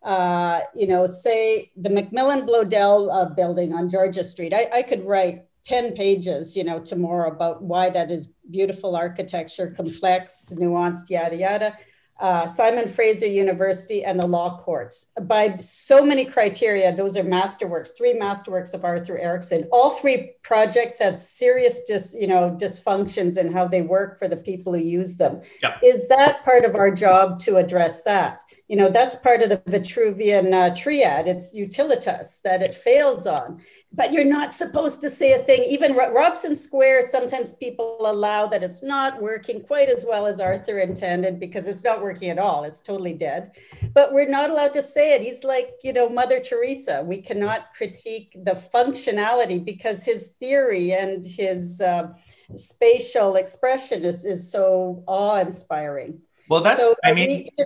say the Macmillan Bloedel building on Georgia Street. I could write 10 pages, tomorrow about why that is beautiful architecture, complex, nuanced, yada, yada. Simon Fraser University and the law courts. By so many criteria, those are masterworks, 3 masterworks of Arthur Erickson. All 3 projects have serious dysfunctions in how they work for the people who use them. Yeah. Is that part of our job to address that? That's part of the Vitruvian triad. It's utilitas that it fails on. But you're not supposed to say a thing. Even Robson Square, sometimes people allow that it's not working quite as well as Arthur intended because it's not working at all. It's totally dead. But we're not allowed to say it. He's like, Mother Teresa. We cannot critique the functionality because his theory and his spatial expression is so awe-inspiring. Well, should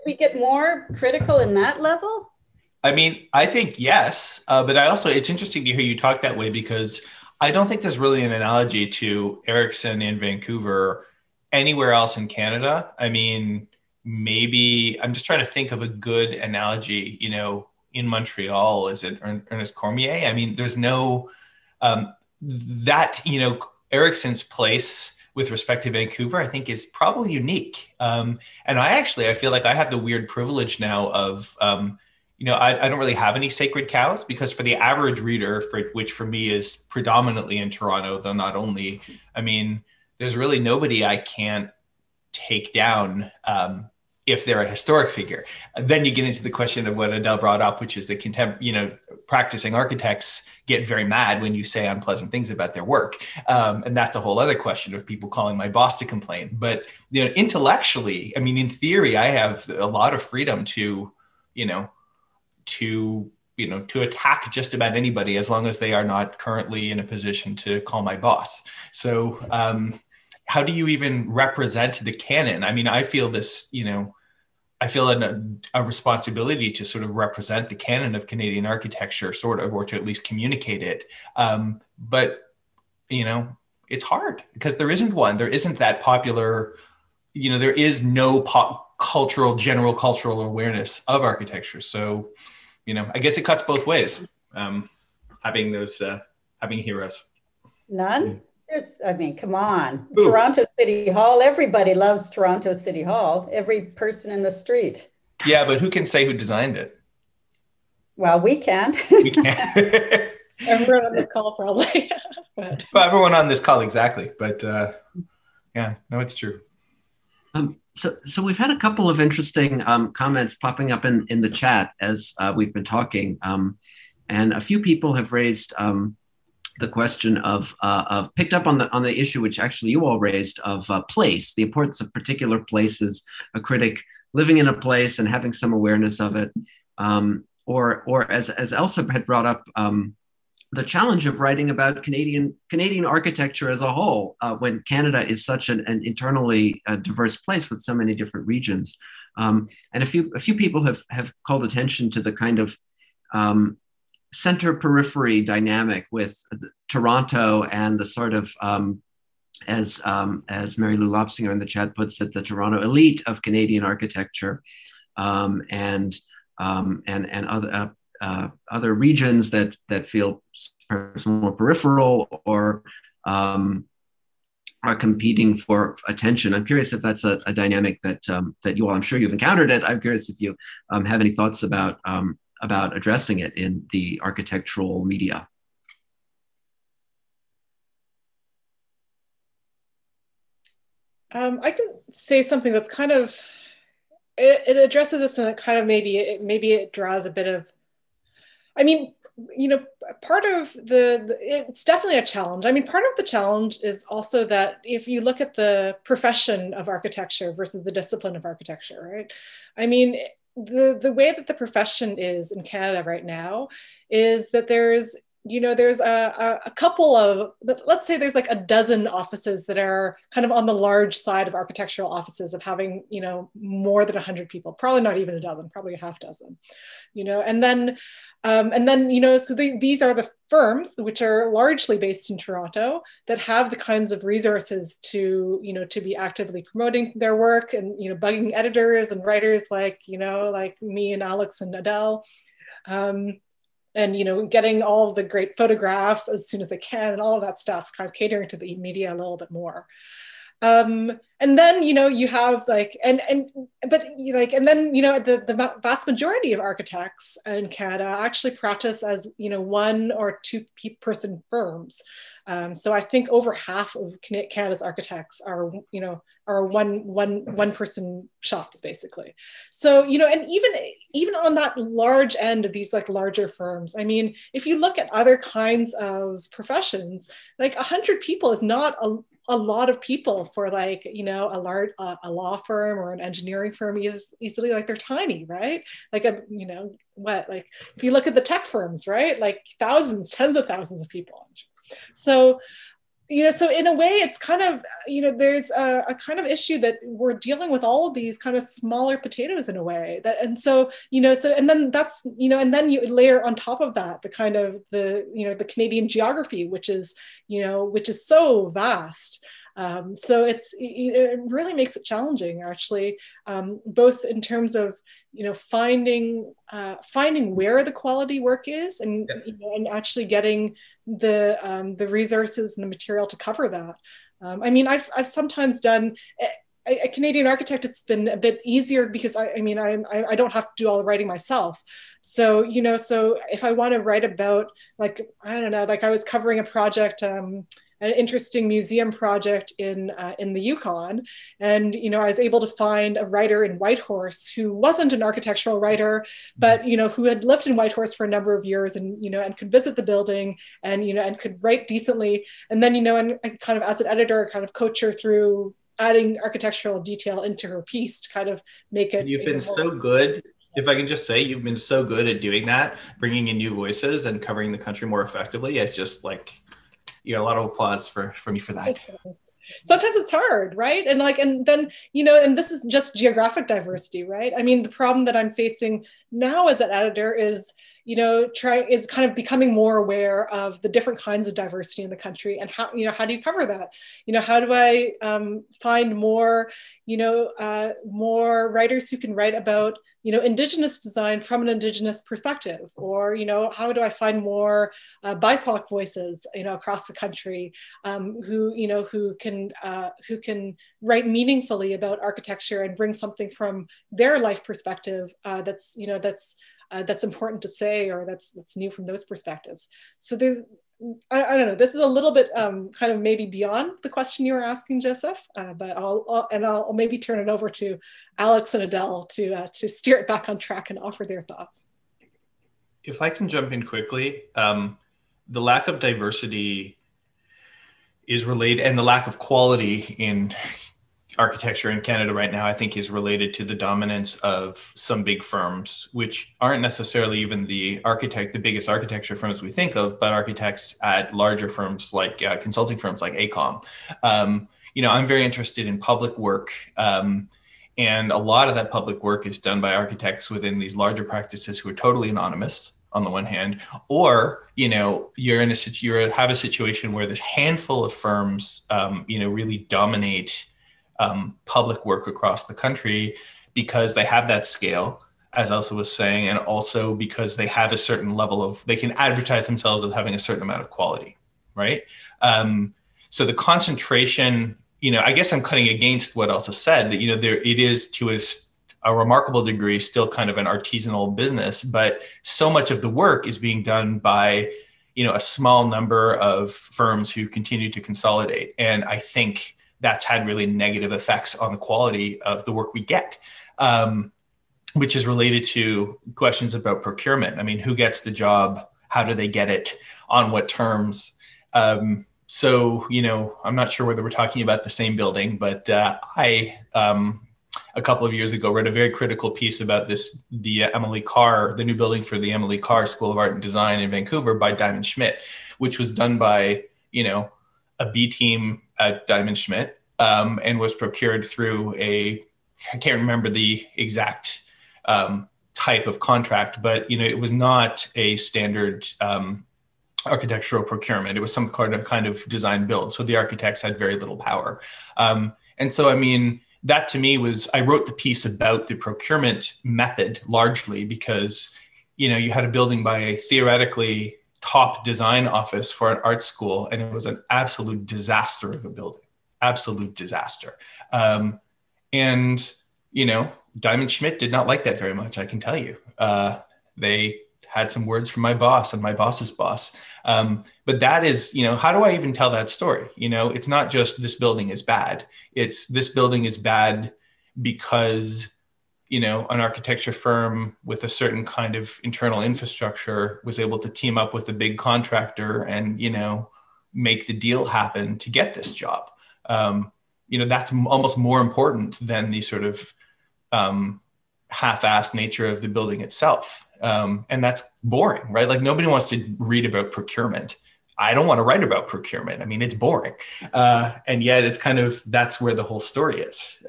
we get more critical in that level? I think yes, but it's interesting to hear you talk that way because I don't think there's really an analogy to Erickson in Vancouver anywhere else in Canada. Maybe I'm just trying to think of a good analogy, in Montreal, is it Ernest Cormier? There's no, Erickson's place with respect to Vancouver, I think is probably unique. And I feel like I have the weird privilege now of, I don't really have any sacred cows because for the average reader, which for me is predominantly in Toronto, though not only, there's really nobody I can't take down if they're a historic figure. Then you get into the question of what Adele brought up, which is the practicing architects get very mad when you say unpleasant things about their work. And that's a whole other question of people calling my boss to complain. But, intellectually, in theory, I have a lot of freedom to attack just about anybody as long as they are not currently in a position to call my boss. So how do you even represent the canon? I feel this, I feel a responsibility to sort of represent the canon of Canadian architecture, sort of, or to at least communicate it. But, it's hard because there isn't one. There isn't that popular, there is no general cultural awareness of architecture. So, I guess it cuts both ways, having heroes. None? Come on. Ooh. Toronto City Hall, everybody loves Toronto City Hall, every person in the street. Yeah, but who can say who designed it? Well, we can. We can. Everyone on this call probably. Well, everyone on this call, exactly. But it's true. So we've had a couple of interesting comments popping up in the chat as we've been talking, and a few people have raised the question of picked up on the issue which actually you all raised of place, the importance of particular places, a critic living in a place and having some awareness of it, or as Elsa had brought up, the challenge of writing about Canadian architecture as a whole, when Canada is such an internally diverse place with so many different regions. And a few people have called attention to the kind of center periphery dynamic with Toronto and the sort of, as Mary Lou Lopsinger in the chat puts it, the Toronto elite of Canadian architecture, and other regions that feel more peripheral or are competing for attention. I'm curious if that's a dynamic that you all, I'm sure you've encountered it. I'm curious if you have any thoughts about addressing it in the architectural media. I can say something that's kind of, it addresses this, and it kind of maybe it draws a bit of, part of it's definitely a challenge. Part of the challenge is also that if you look at the profession of architecture versus the discipline of architecture, right? The way that the profession is in Canada right now is that there's there's a couple of, let's say there's like a dozen offices that are kind of on the large side of architectural offices of having, more than 100 people, probably not even a dozen, probably a half dozen, and then, so these are the firms which are largely based in Toronto that have the kinds of resources to, to be actively promoting their work and, bugging editors and writers like, like me and Alex and Adele. And getting all the great photographs as soon as they can and all of that stuff, kind of catering to the media a little bit more. And then you have like the vast majority of architects in Canada actually practice as one or two person firms. So I think over half of Canada's architects are one person shops basically. So and even on that large end of these like larger firms, I mean, if you look at other kinds of professions, like 100 people is not a lot of people for like a law firm or an engineering firm easily, like they're tiny, right? Like like if you look at the tech firms, right, like thousands, tens of thousands of people. So so in a way it's kind of there's a kind of issue that we're dealing with all of these kind of smaller potatoes in a way, that and so and then that's and then you layer on top of that the kind of the Canadian geography, which is so vast. So it really makes it challenging, actually, both in terms of finding where the quality work is, and and actually getting the resources and the material to cover that. I mean, I've sometimes done a Canadian architect. It's been a bit easier because I don't have to do all the writing myself. So so if I want to write about, like, I don't know, like I was covering a project, an interesting museum project in the Yukon, and I was able to find a writer in Whitehorse who wasn't an architectural writer, but who had lived in Whitehorse for a number of years, and and could visit the building, and and could write decently, and then and I kind of, as an editor, kind of coach her through adding architectural detail into her piece to kind of make it. You've been so good. If I can just say, you've been so good at doing that, bringing in new voices and covering the country more effectively. It's just like, a lot of applause for me for that. Sometimes it's hard, right? And then and this is just geographic diversity, right? I mean, the problem that I'm facing now as an editor is is kind of becoming more aware of the different kinds of diversity in the country, and how how do you cover that? How do I find more more writers who can write about Indigenous design from an Indigenous perspective, or how do I find more BIPOC voices across the country, who can write meaningfully about architecture and bring something from their life perspective that's important to say, or that's new from those perspectives. So there's, I don't know, this is a little bit kind of maybe beyond the question you were asking, Joseph, but I'll maybe turn it over to Alex and Adele to steer it back on track and offer their thoughts. If I can jump in quickly, the lack of diversity is related, and the lack of quality in architecture in Canada right now, I think, is related to the dominance of some big firms, which aren't necessarily even the biggest architecture firms we think of, but architects at larger firms like consulting firms like AECOM. I'm very interested in public work, and a lot of that public work is done by architects within these larger practices who are totally anonymous on the one hand, or you have a situation where this handful of firms really dominate public work across the country because they have that scale, as Elsa was saying, and also because they have a certain level they can advertise themselves as having a certain amount of quality, right? So the concentration, I guess I'm cutting against what Elsa said, that, it is to a remarkable degree still kind of an artisanal business, but so much of the work is being done by, a small number of firms who continue to consolidate. And I think that's had really negative effects on the quality of the work we get, which is related to questions about procurement. I mean, who gets the job? How do they get it? On what terms? So, I'm not sure whether we're talking about the same building, but I a couple of years ago, wrote a very critical piece about the Emily Carr, the new building for the Emily Carr School of Art and Design in Vancouver by Diamond Schmidt, which was done by, a B team at Diamond Schmidt, and was procured through I can't remember the exact type of contract, but it was not a standard architectural procurement. It was some kind of design build. So the architects had very little power. And so, that to me was, I wrote the piece about the procurement method largely because, you had a building by a theoretically top design office for an art school, and it was an absolute disaster of a building, absolute disaster. And, Diamond Schmidt did not like that very much, I can tell you. They had some words from my boss and my boss's boss. But that is, how do I even tell that story? It's not just this building is bad. It's this building is bad because, an architecture firm with a certain kind of internal infrastructure was able to team up with a big contractor and, make the deal happen to get this job. That's almost more important than the sort of half-assed nature of the building itself. And that's boring, right? Like nobody wants to read about procurement. I don't want to write about procurement. It's boring. And yet it's kind of, that's where the whole story is.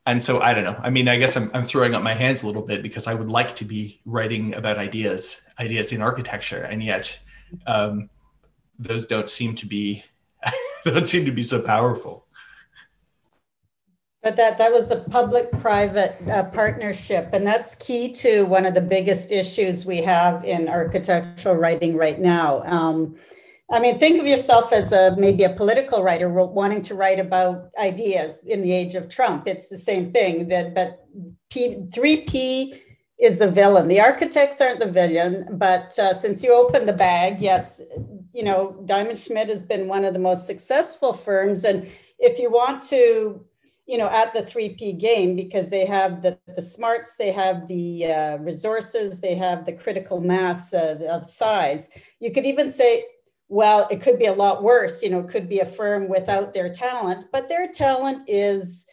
And so I don't know. I guess I'm throwing up my hands a little bit because I would like to be writing about ideas in architecture. And yet those don't seem to be so powerful. But that was a public-private partnership, and that's key to one of the biggest issues we have in architectural writing right now. Think of yourself as maybe a political writer wanting to write about ideas in the age of Trump. It's the same thing, but 3P is the villain. The architects aren't the villain, but since you opened the bag, yes, Diamond Schmidt has been one of the most successful firms, and if you want to, at the 3P game, because they have the smarts, they have the resources, they have the critical mass of size. You could even say, well, it could be a lot worse. It could be a firm without their talent, but their talent is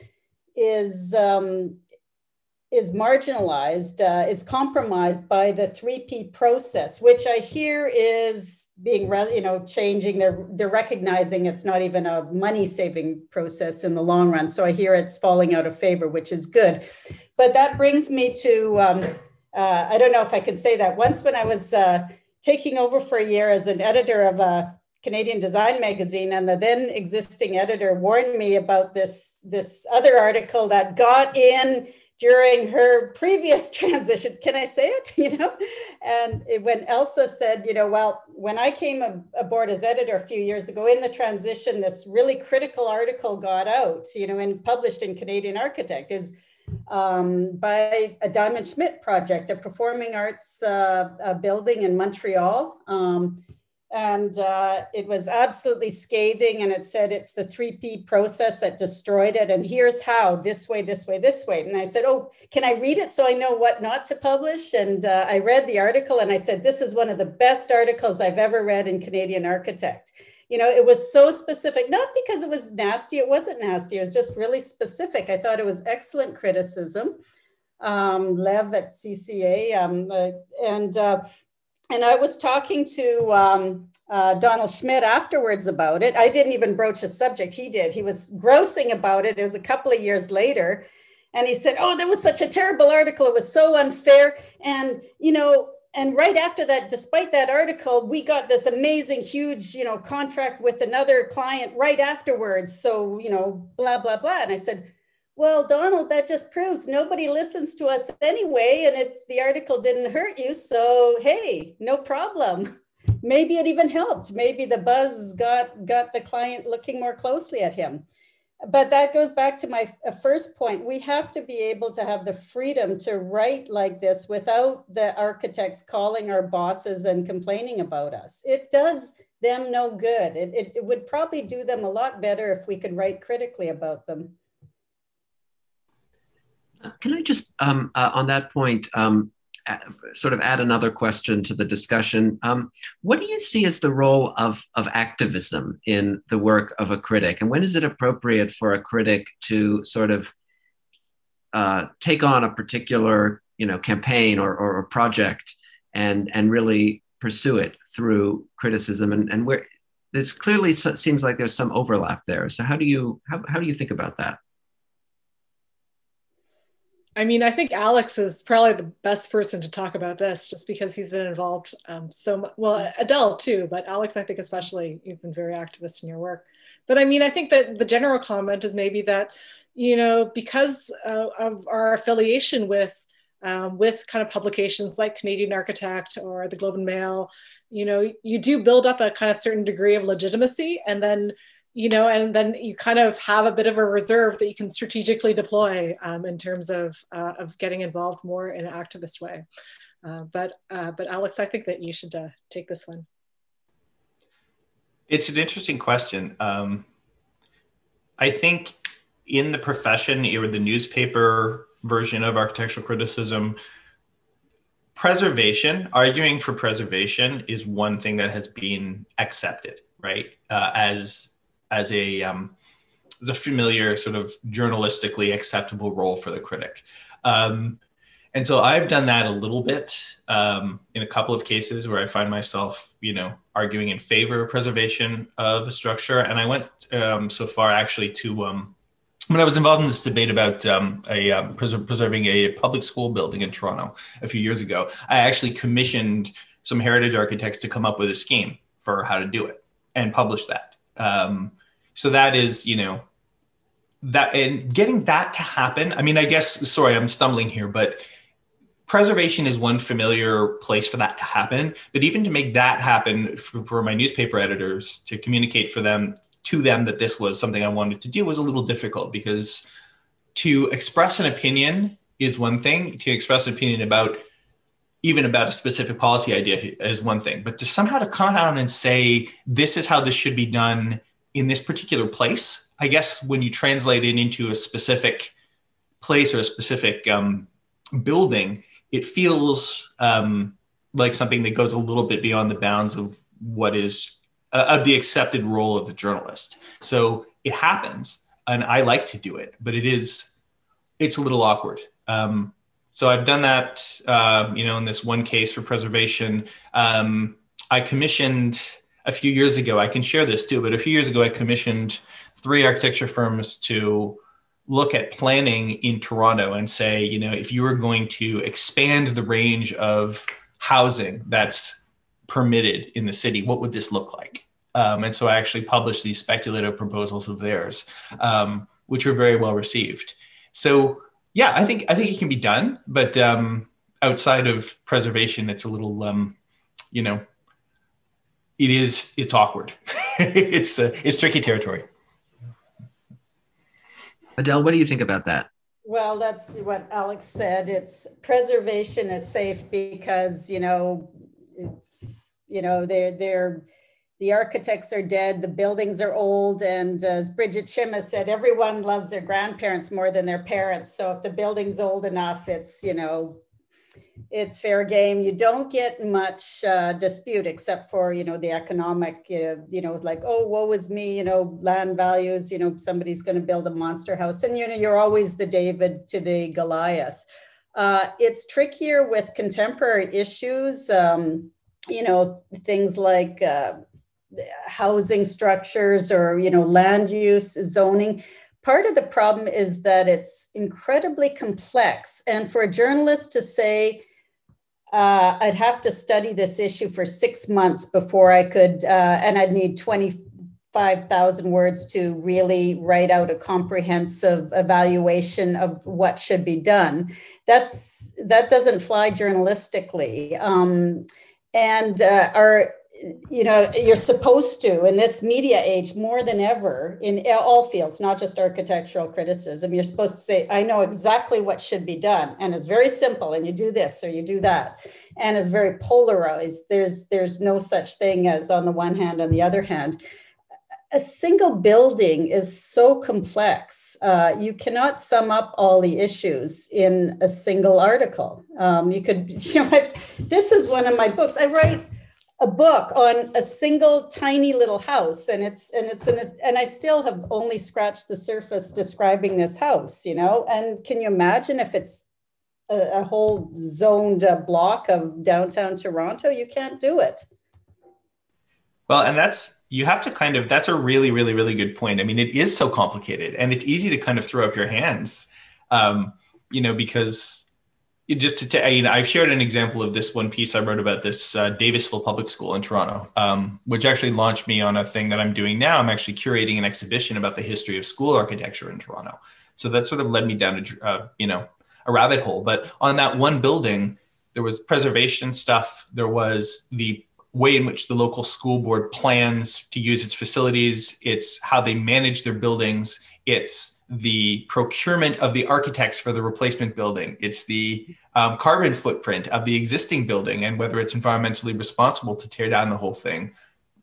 marginalized, is compromised by the 3P process, which I hear is being, changing. They're recognizing it's not even a money-saving process in the long run. So I hear it's falling out of favor, which is good. But that brings me to, I don't know if I could say that. Once when I was taking over for a year as an editor of a Canadian design magazine, and the then existing editor warned me about this other article that got in during her previous transition. Can I say it? And when Elsa said, well, when I came aboard as editor a few years ago in the transition, this really critical article got out, and published in Canadian Architect, is by a Diamond Schmidt project, a performing arts building in Montreal. And it was absolutely scathing. And it said it's the 3P process that destroyed it. And here's how, this way, this way, this way. And I said, oh, can I read it so I know what not to publish? And I read the article and I said, this is one of the best articles I've ever read in Canadian Architect. It was so specific, not because it was nasty. It wasn't nasty. It was just really specific. I thought it was excellent criticism. Lev at CCA. And I was talking to Donald Schmidt afterwards about it. I didn't even broach the subject. He did. He was grousing about it. It was a couple of years later. And he said, oh, that was such a terrible article. It was so unfair. And, and right after that, despite that article, we got this amazing, huge, contract with another client right afterwards. So, blah, blah, blah. And I said, well, Donald, that just proves nobody listens to us anyway. And the article didn't hurt you. So, hey, no problem. Maybe it even helped. Maybe the buzz got the client looking more closely at him. But that goes back to my first point. We have to be able to have the freedom to write like this without the architects calling our bosses and complaining about us. It does them no good. It would probably do them a lot better if we could write critically about them. Can I just, on that point, sort of add another question to the discussion? What do you see as the role of activism in the work of a critic? And when is it appropriate for a critic to sort of take on a particular, campaign or a project and really pursue it through criticism, and where there's clearly seems like there's some overlap there. So how do you think about that? I mean, I think Alex is probably the best person to talk about this, just because he's been involved so much. Well, Adele too, but Alex, I think especially, you've been very activist in your work. But I mean, I think that the general comment is maybe that, because of our affiliation with kind of publications like Canadian Architect or the Globe and Mail, you do build up a kind of certain degree of legitimacy, and then you kind of have a bit of a reserve that you can strategically deploy in terms of getting involved more in an activist way. But Alex, I think that you should take this one. It's an interesting question. I think in the profession, or the newspaper version of architectural criticism, arguing for preservation is one thing that has been accepted, right? As a familiar sort of journalistically acceptable role for the critic. And so I've done that a little bit in a couple of cases where I find myself, arguing in favor of preservation of a structure. And I went so far actually to, when I was involved in this debate about preserving a public school building in Toronto a few years ago, I actually commissioned some heritage architects to come up with a scheme for how to do it and publish that. So that is, that, and getting that to happen. I mean, I guess, sorry, I'm stumbling here, but preservation is one familiar place for that to happen. But even to make that happen for my newspaper editors, to communicate to them that this was something I wanted to do, was a little difficult, because to express an opinion is one thing. To express an opinion about a specific policy idea is one thing, but to somehow to come out and say, this is how this should be done in this particular place, I guess when you translate it into a specific place or a specific building, it feels like something that goes a little bit beyond the bounds of what is of the accepted role of the journalist. So it happens, and I like to do it, but it's a little awkward. So I've done that, in this one case for preservation. I commissioned a few years ago, I can share this too, but a few years ago, I commissioned 3 architecture firms to look at planning in Toronto and say, if you were going to expand the range of housing that's permitted in the city, what would this look like? And so I actually published these speculative proposals of theirs, which were very well received. So yeah, I think it can be done, but outside of preservation, it's a little, it's awkward. It's tricky territory. Adele, what do you think about that? Well, that's what Alex said. It's preservation is safe because, the architects are dead, the buildings are old, and as Bridget Shimma said, everyone loves their grandparents more than their parents. So if the building's old enough, it's it's fair game. You don't get much dispute except for, the economic, like, oh, woe is me, land values, somebody's going to build a monster house. And, you're always the David to the Goliath. It's trickier with contemporary issues, things like housing structures or, land use, zoning. Part of the problem is that it's incredibly complex. And for a journalist to say, I'd have to study this issue for 6 months before I could, and I'd need 25,000 words to really write out a comprehensive evaluation of what should be done. That doesn't fly journalistically. You're supposed to, in this media age, more than ever, in all fields, not just architectural criticism, you're supposed to say, I know exactly what should be done. And it's very simple. And you do this or you do that. And it's very polarized. There's no such thing as on the one hand, on the other hand. A single building is so complex. You cannot sum up all the issues in a single article. This is one of my books. I write a book on a single tiny little house, and I still have only scratched the surface describing this house, you know. And can you imagine if it's a whole zoned block of downtown Toronto? You can't do it. Well, and you have to that's a really, really, really good point. I mean, it is so complicated, and it's easy to kind of throw up your hands, you know, because I've shared an example of this one piece I wrote about this Davisville public school in Toronto, which actually launched me on a thing that I'm doing now. I'm actually curating an exhibition about the history of school architecture in Toronto. So that sort of led me down to, you know, a rabbit hole. But on that one building, there was preservation stuff. There was the way in which the local school board plans to use its facilities. It's how they manage their buildings. It's the procurement of the architects for the replacement building. It's the carbon footprint of the existing building and whether it's environmentally responsible to tear down the whole thing.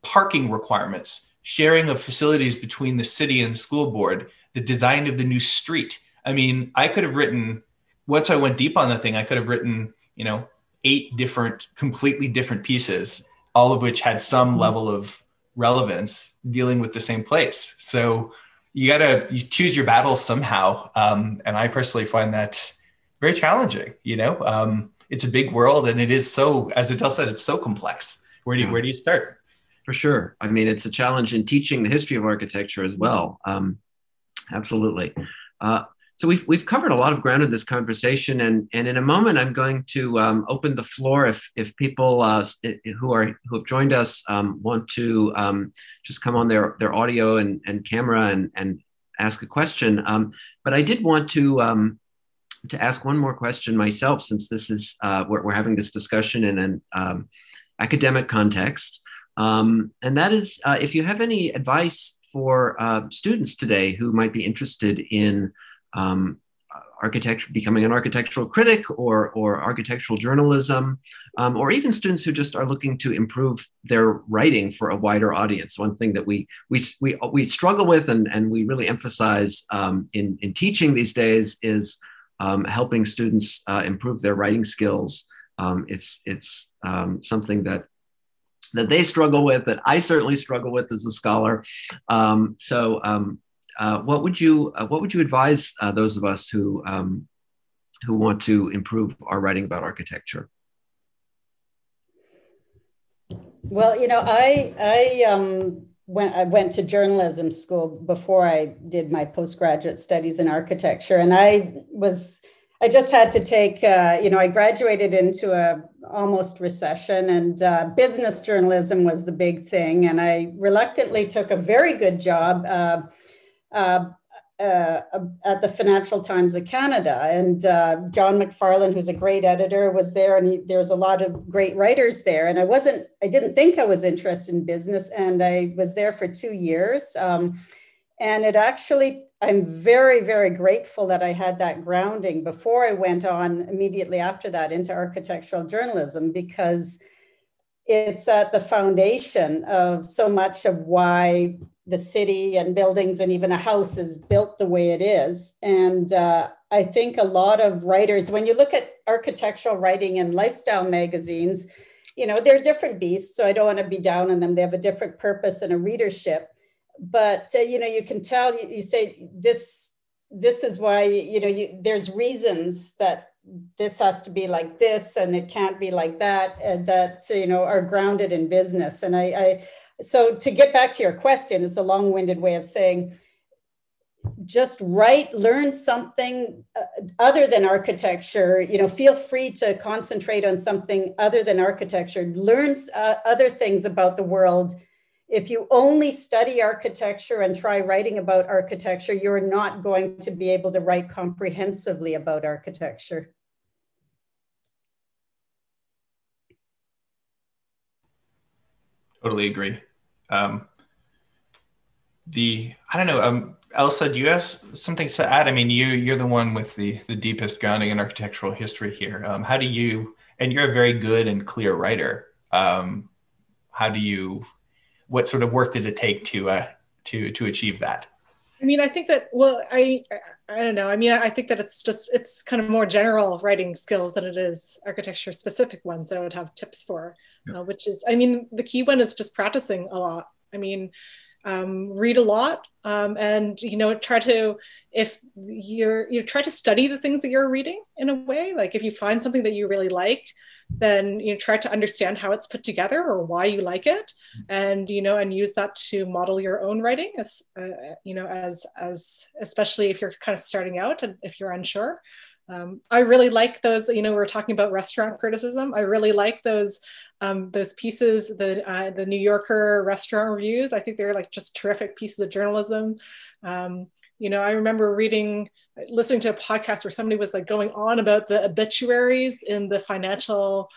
Parking requirements, sharing of facilities between the city and the school board, the design of the new street. I mean, I could have written, once I went deep on the thing, I could have written, you know, 8 different, completely different pieces, all of which had some level of relevance dealing with the same place. So you choose your battles somehow. And I personally find that very challenging. You know, it's a big world, and it is so, as Adele said, it's so complex. Where do you start? For sure. I mean, it's a challenge in teaching the history of architecture as well. Absolutely. So we've covered a lot of ground in this conversation, and in a moment I'm going to open the floor if people who have joined us want to just come on their audio and camera and ask a question. But I did want to ask one more question myself, since this is we're having this discussion in an academic context, and that is if you have any advice for students today who might be interested in architecture, becoming an architectural critic or architectural journalism, or even students who just are looking to improve their writing for a wider audience. One thing that we struggle with and we really emphasize in teaching these days is helping students improve their writing skills. It's something that they struggle with, that I certainly struggle with as a scholar. What would you advise those of us who want to improve our writing about architecture? Well, you know, I went to journalism school before I did my postgraduate studies in architecture, and I just had to take, I graduated into a almost recession, and business journalism was the big thing, and I reluctantly took a very good job at the Financial Times of Canada. And John McFarlane, who's a great editor, was there, and there's a lot of great writers there. And I didn't think I was interested in business, and I was there for 2 years. And it actually, I'm very, very grateful that I had that grounding before I went on immediately after that into architectural journalism, because it's at the foundation of so much of why the city and buildings and even a house is built the way it is. And I think a lot of writers, when you look at architectural writing in lifestyle magazines, you know, they're different beasts. So I don't want to be down on them. They have a different purpose and a readership. But, you can tell, you say this is why, there's reasons that this has to be like this and it can't be like that, and that, are grounded in business. And so to get back to your question, it's a long-winded way of saying, just learn something other than architecture, feel free to concentrate on something other than architecture, learn other things about the world. If you only study architecture and try writing about architecture, you're not going to be able to write comprehensively about architecture. Totally agree. I don't know, Elsa, do you have something to add? I mean, you're the one with the deepest grounding in architectural history here. How do you, and you're a very good and clear writer. What sort of work did it take to achieve that? I mean, I think that, well, I don't know. I mean, I think that it's kind of more general writing skills than it is architecture specific ones that I would have tips for, which is, I mean, the key one is just practicing a lot. I mean, read a lot, and, try to, if you try to study the things that you're reading in a way, like if you find something that you really like, then try to understand how it's put together or why you like it, and and use that to model your own writing, as as especially if you're kind of starting out and if you're unsure. I really like those. We're talking about restaurant criticism. I really like those pieces, the New Yorker restaurant reviews. I think they're like just terrific pieces of journalism. I remember listening to a podcast where somebody was like going on about the obituaries in the Financial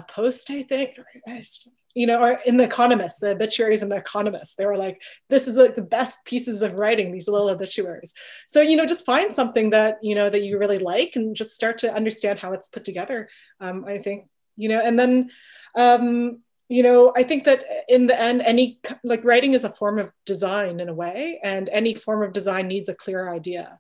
Post, I think, or in The Economist, the obituaries in The Economist. They were like, this is like the best pieces of writing, these little obituaries. So, just find something that, that you really like and just start to understand how it's put together. I think, and then, I think that in the end, writing is a form of design in a way, and any form of design needs a clear idea.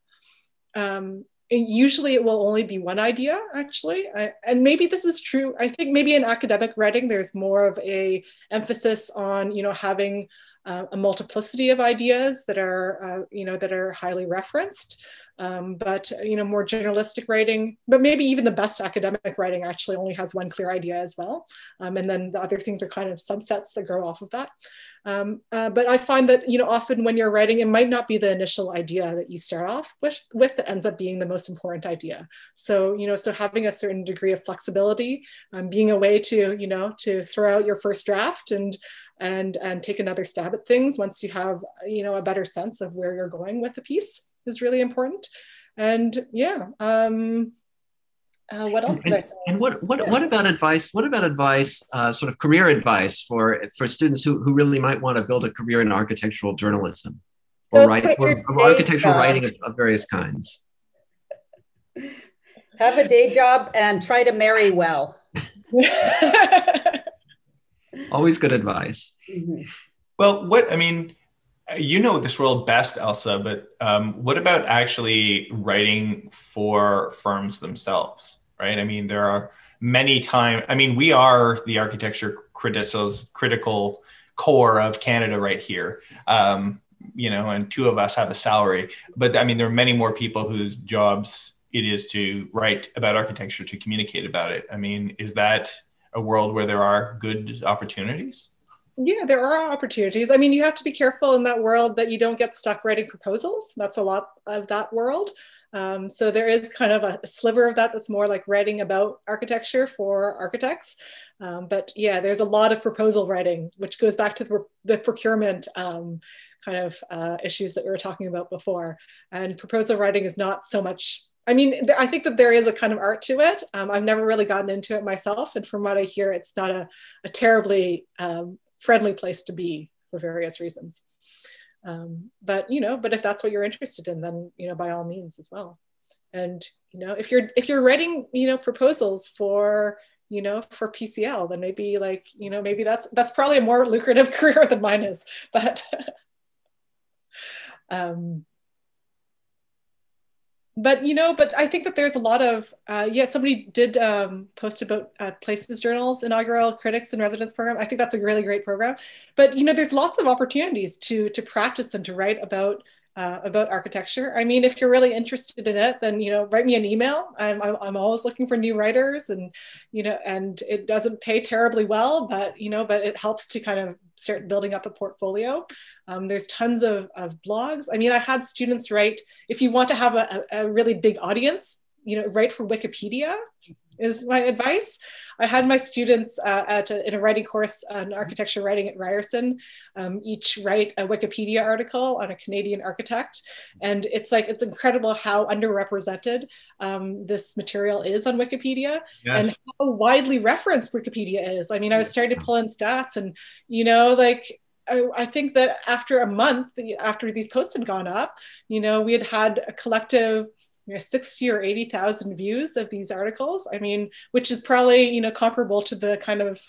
And usually it will only be one idea, actually. And maybe this is true. I think maybe in academic writing, there's more of a emphasis on, having a multiplicity of ideas that are, that are highly referenced. But more journalistic writing, but maybe even the best academic writing actually only has one clear idea as well. And then the other things are kind of subsets that grow off of that. But I find that, often when you're writing, it might not be the initial idea that you start off with that ends up being the most important idea. So, so having a certain degree of flexibility, being a way to, to throw out your first draft and take another stab at things once you have, a better sense of where you're going with the piece is really important. And yeah, what else could I say? And what about advice? What about advice, sort of career advice for students who really might want to build a career in architectural journalism or writing, or architectural writing of various kinds? Have a day job and try to marry well. Always good advice. Mm-hmm. Well, this world best, Elsa, but what about actually writing for firms themselves, right? I mean, there are many times, we are the architecture critical core of Canada right here, and two of us have a salary. But there are many more people whose jobs it is to write about architecture, to communicate about it. Is that a world where there are good opportunities? Yeah, there are opportunities. You have to be careful in that world that you don't get stuck writing proposals. That's a lot of that world. So there is kind of a sliver of that that's more like writing about architecture for architects. But yeah, there's a lot of proposal writing, which goes back to the procurement issues that we were talking about before. And proposal writing is not so much, I think that there is a kind of art to it. I've never really gotten into it myself. And from what I hear, it's not a terribly friendly place to be for various reasons. But if that's what you're interested in, then, by all means as well. And, if you're writing, proposals for PCL, then maybe maybe that's probably a more lucrative career than mine is, but, but I think that there's a lot of, somebody did post about Places Journal's inaugural Critics in Residence program. I think that's a really great program. But, there's lots of opportunities to practice and to write about architecture. If you're really interested in it, then, write me an email. I'm always looking for new writers, and, and it doesn't pay terribly well, but, but it helps to kind of start building up a portfolio. There's tons of blogs. I had students write, if you want to have a really big audience, write for Wikipedia is my advice. I had my students in a writing course on architecture writing at Ryerson, each write a Wikipedia article on a Canadian architect. And it's incredible how underrepresented this material is on Wikipedia. Yes. And how widely referenced Wikipedia is. I was starting to pull in stats, and, I think that after a month, after these posts had gone up, we had a collective 60 or 80,000 views of these articles. Which is probably, comparable to the kind of,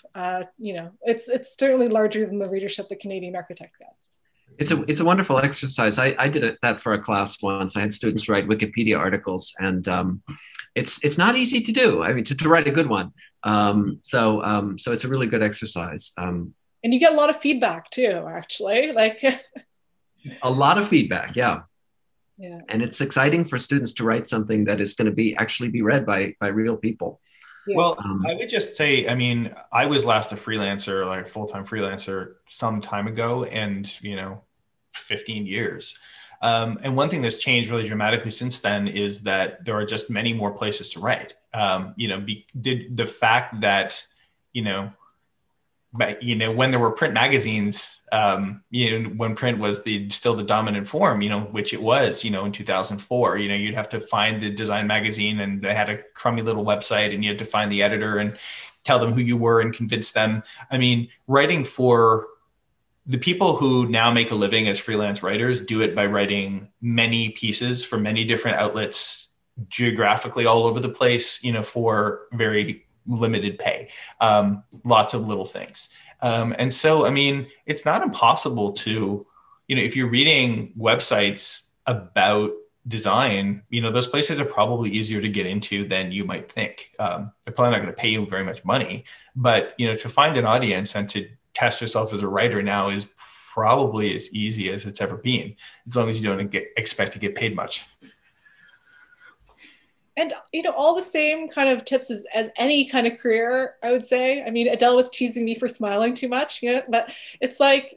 it's certainly larger than the readership the Canadian Architect gets. It's a wonderful exercise. I did that for a class once. I had students write Wikipedia articles, and it's not easy to do. I mean, to write a good one. So it's a really good exercise. And you get a lot of feedback too, actually. Like a lot of feedback, yeah. Yeah. And it's exciting for students to write something that is going to actually be read by real people. Yeah. Well, I would just say, I mean, I was last a freelancer, like full-time freelancer some time ago, and, 15 years. And one thing that's changed really dramatically since then is that there are just many more places to write. The fact that, when there were print magazines, when print was still the dominant form, which it was, in 2004, you'd have to find the design magazine, and they had a crummy little website, and you had to find the editor and tell them who you were and convince them. I mean, writing for the people who now make a living as freelance writers do it by writing many pieces for many different outlets geographically all over the place, for very limited pay, lots of little things. And so, I mean, it's not impossible to, if you're reading websites about design, those places are probably easier to get into than you might think. They're probably not going to pay you very much money, but, to find an audience and to test yourself as a writer now is probably as easy as it's ever been, as long as you don't expect to get paid much. And, all the same kind of tips as any kind of career, I would say. I mean, Adele was teasing me for smiling too much, but it's like,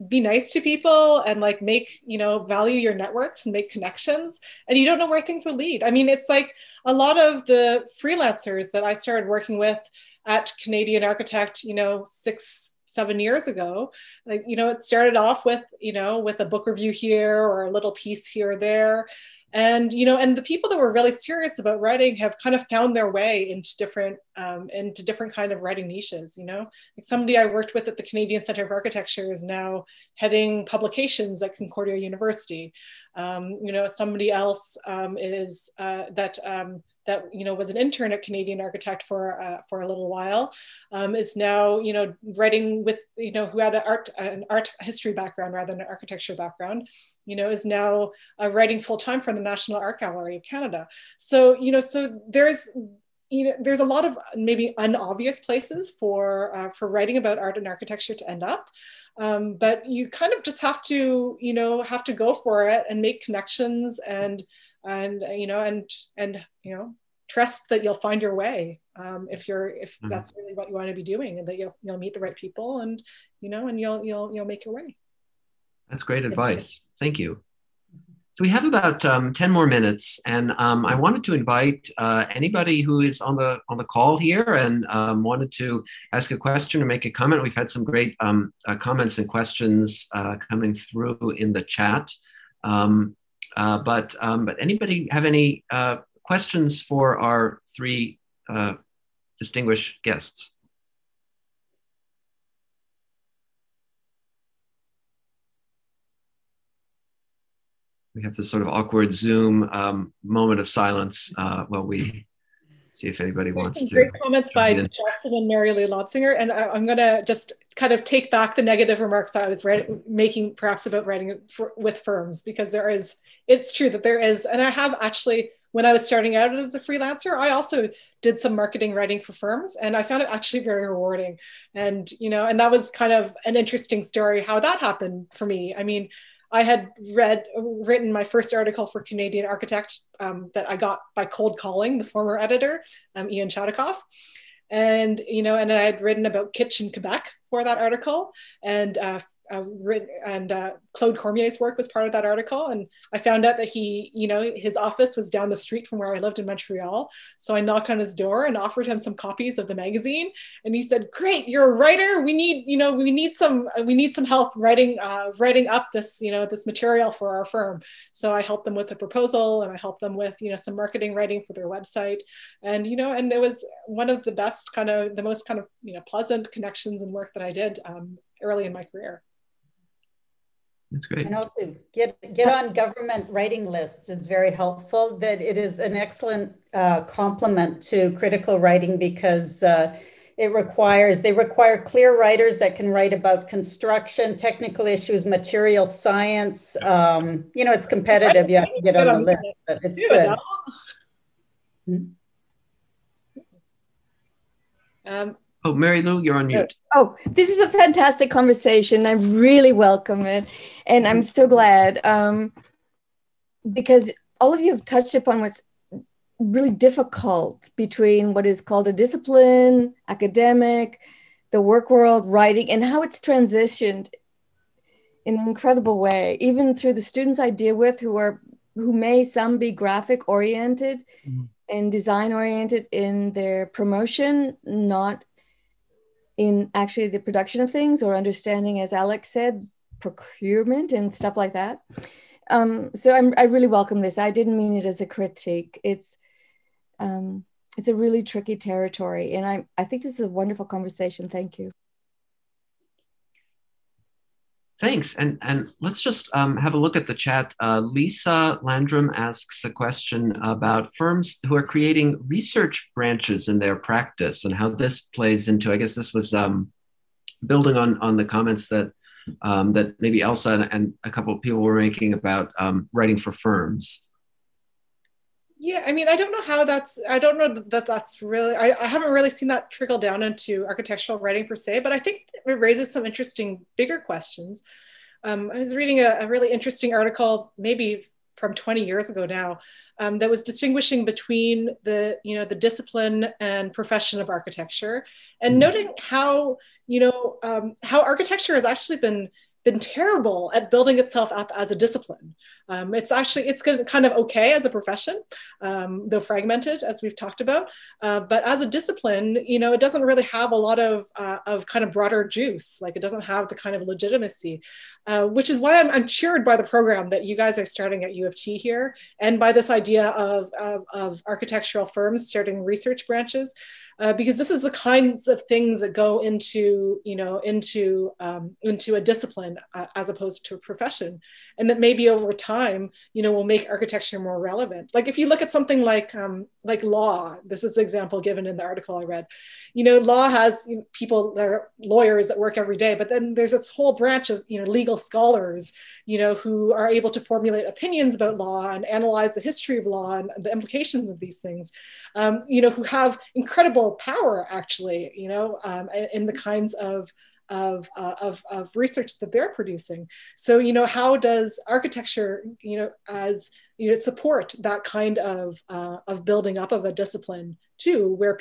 be nice to people and like make, value your networks and make connections, and you don't know where things will lead. I mean, it's like a lot of the freelancers that I started working with at Canadian Architect, 6-7 years ago, like, it started off with, with a book review here or a little piece here or there. And, and the people that were really serious about writing have kind of found their way into different kind of writing niches, like somebody I worked with at the Canadian Centre of Architecture is now heading publications at Concordia University. Somebody else is that was an intern at Canadian Architect for a little while, is now writing with who had an art history background rather than an architecture background, is now writing full time for the National Art Gallery of Canada. So so there's a lot of maybe unobvious places for writing about art and architecture to end up. But you kind of just have to go for it and make connections and trust that you'll find your way if that's really what you want to be doing, and that you'll meet the right people, and and you'll make your way. That's great advice. Thank you. So we have about 10 more minutes, and I wanted to invite anybody who is on the call here and wanted to ask a question or make a comment. We've had some great comments and questions coming through in the chat. But anybody have any questions for our three distinguished guests? We have this sort of awkward Zoom moment of silence while we see if anybody wants to. Great comments by Justin and Mary Lee Lobsinger, and I'm going to just kind of take back the negative remarks I was making perhaps about writing with firms, because it's true that there is, and I have actually, when I was starting out as a freelancer, I also did some marketing writing for firms, and I found it actually very rewarding. And, and that was kind of an interesting story how that happened for me. I mean, I had written my first article for Canadian Architect that I got by cold calling the former editor, Ian Chadikoff. And, and I had written about kitsch in Quebec for that article. And Claude Cormier's work was part of that article. And I found out that his office was down the street from where I lived in Montreal. So I knocked on his door and offered him some copies of the magazine. And he said, "Great, you're a writer. We need some help writing up this, this material for our firm." So I helped them with a proposal, and I helped them with, some marketing writing for their website. And, and it was one of the best the most pleasant connections and work that I did early in my career. That's great. And also get on government writing lists is very helpful. That it is an excellent complement to critical writing, because they require clear writers that can write about construction, technical issues, material science. It's competitive. You have to get on the list, but it's good. Mary Lou, you're on mute. Oh, this is a fantastic conversation. I really welcome it. And I'm so glad because all of you have touched upon what's really difficult between what is called a discipline, academic, the work world, writing, and how it's transitioned in an incredible way, even through the students I deal with who may some be graphic oriented and design oriented in their promotion, not in actually the production of things or understanding, as Alex said, procurement and stuff like that. So I really welcome this. I didn't mean it as a critique. It's a really tricky territory. And I think this is a wonderful conversation. Thank you. Thanks. And let's just have a look at the chat. Lisa Landrum asks a question about firms who are creating research branches in their practice and how this plays into, I guess this was building on the comments that maybe Elsa and a couple of people were making about writing for firms. Yeah, I mean, I don't know that's really, I haven't really seen that trickle down into architectural writing per se, but I think it raises some interesting, bigger questions. I was reading a really interesting article, maybe from 20 years ago now, that was distinguishing between the discipline and profession of architecture, and noting how, how architecture has actually been terrible at building itself up as a discipline. It's kind of okay as a profession, though fragmented, as we've talked about. But as a discipline, it doesn't really have a lot of kind of broader juice. Like, it doesn't have the kind of legitimacy, which is why I'm cheered by the program that you guys are starting at U of T here, and by this idea of architectural firms starting research branches. Because this is the kinds of things that go into a discipline as opposed to a profession, and that maybe over time, will make architecture more relevant. Like, if you look at something like law, this is the example given in the article I read. Law has people that are lawyers that work every day, but then there's this whole branch of legal scholars, who are able to formulate opinions about law and analyze the history of law and the implications of these things, who have incredible power actually, in the kinds of research that they're producing. So, how does architecture, support that kind of building up of a discipline too, where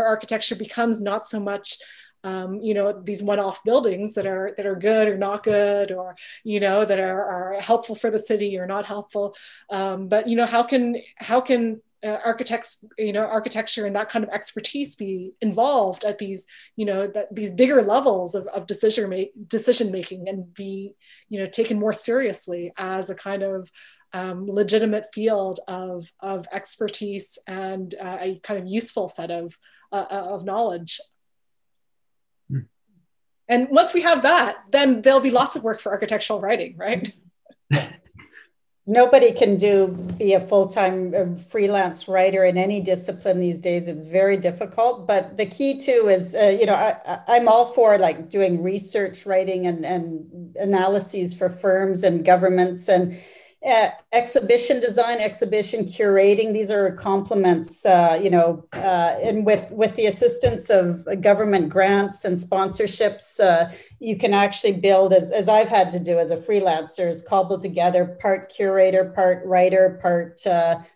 architecture becomes not so much these one-off buildings that are good or not good, or that are helpful for the city or not helpful, but how can architecture and that kind of expertise be involved at these these bigger levels of decision making, and be taken more seriously as a kind of legitimate field of expertise and a kind of useful set of knowledge. And once we have that, then there'll be lots of work for architectural writing, right? Nobody can be a full-time freelance writer in any discipline these days. It's very difficult. But the key too is, I'm all for like doing research writing and analyses for firms and governments, and exhibition design, exhibition curating. These are complements, and with the assistance of government grants and sponsorships, you can actually build, as I've had to do as a freelancer, is cobble together part curator, part writer, part,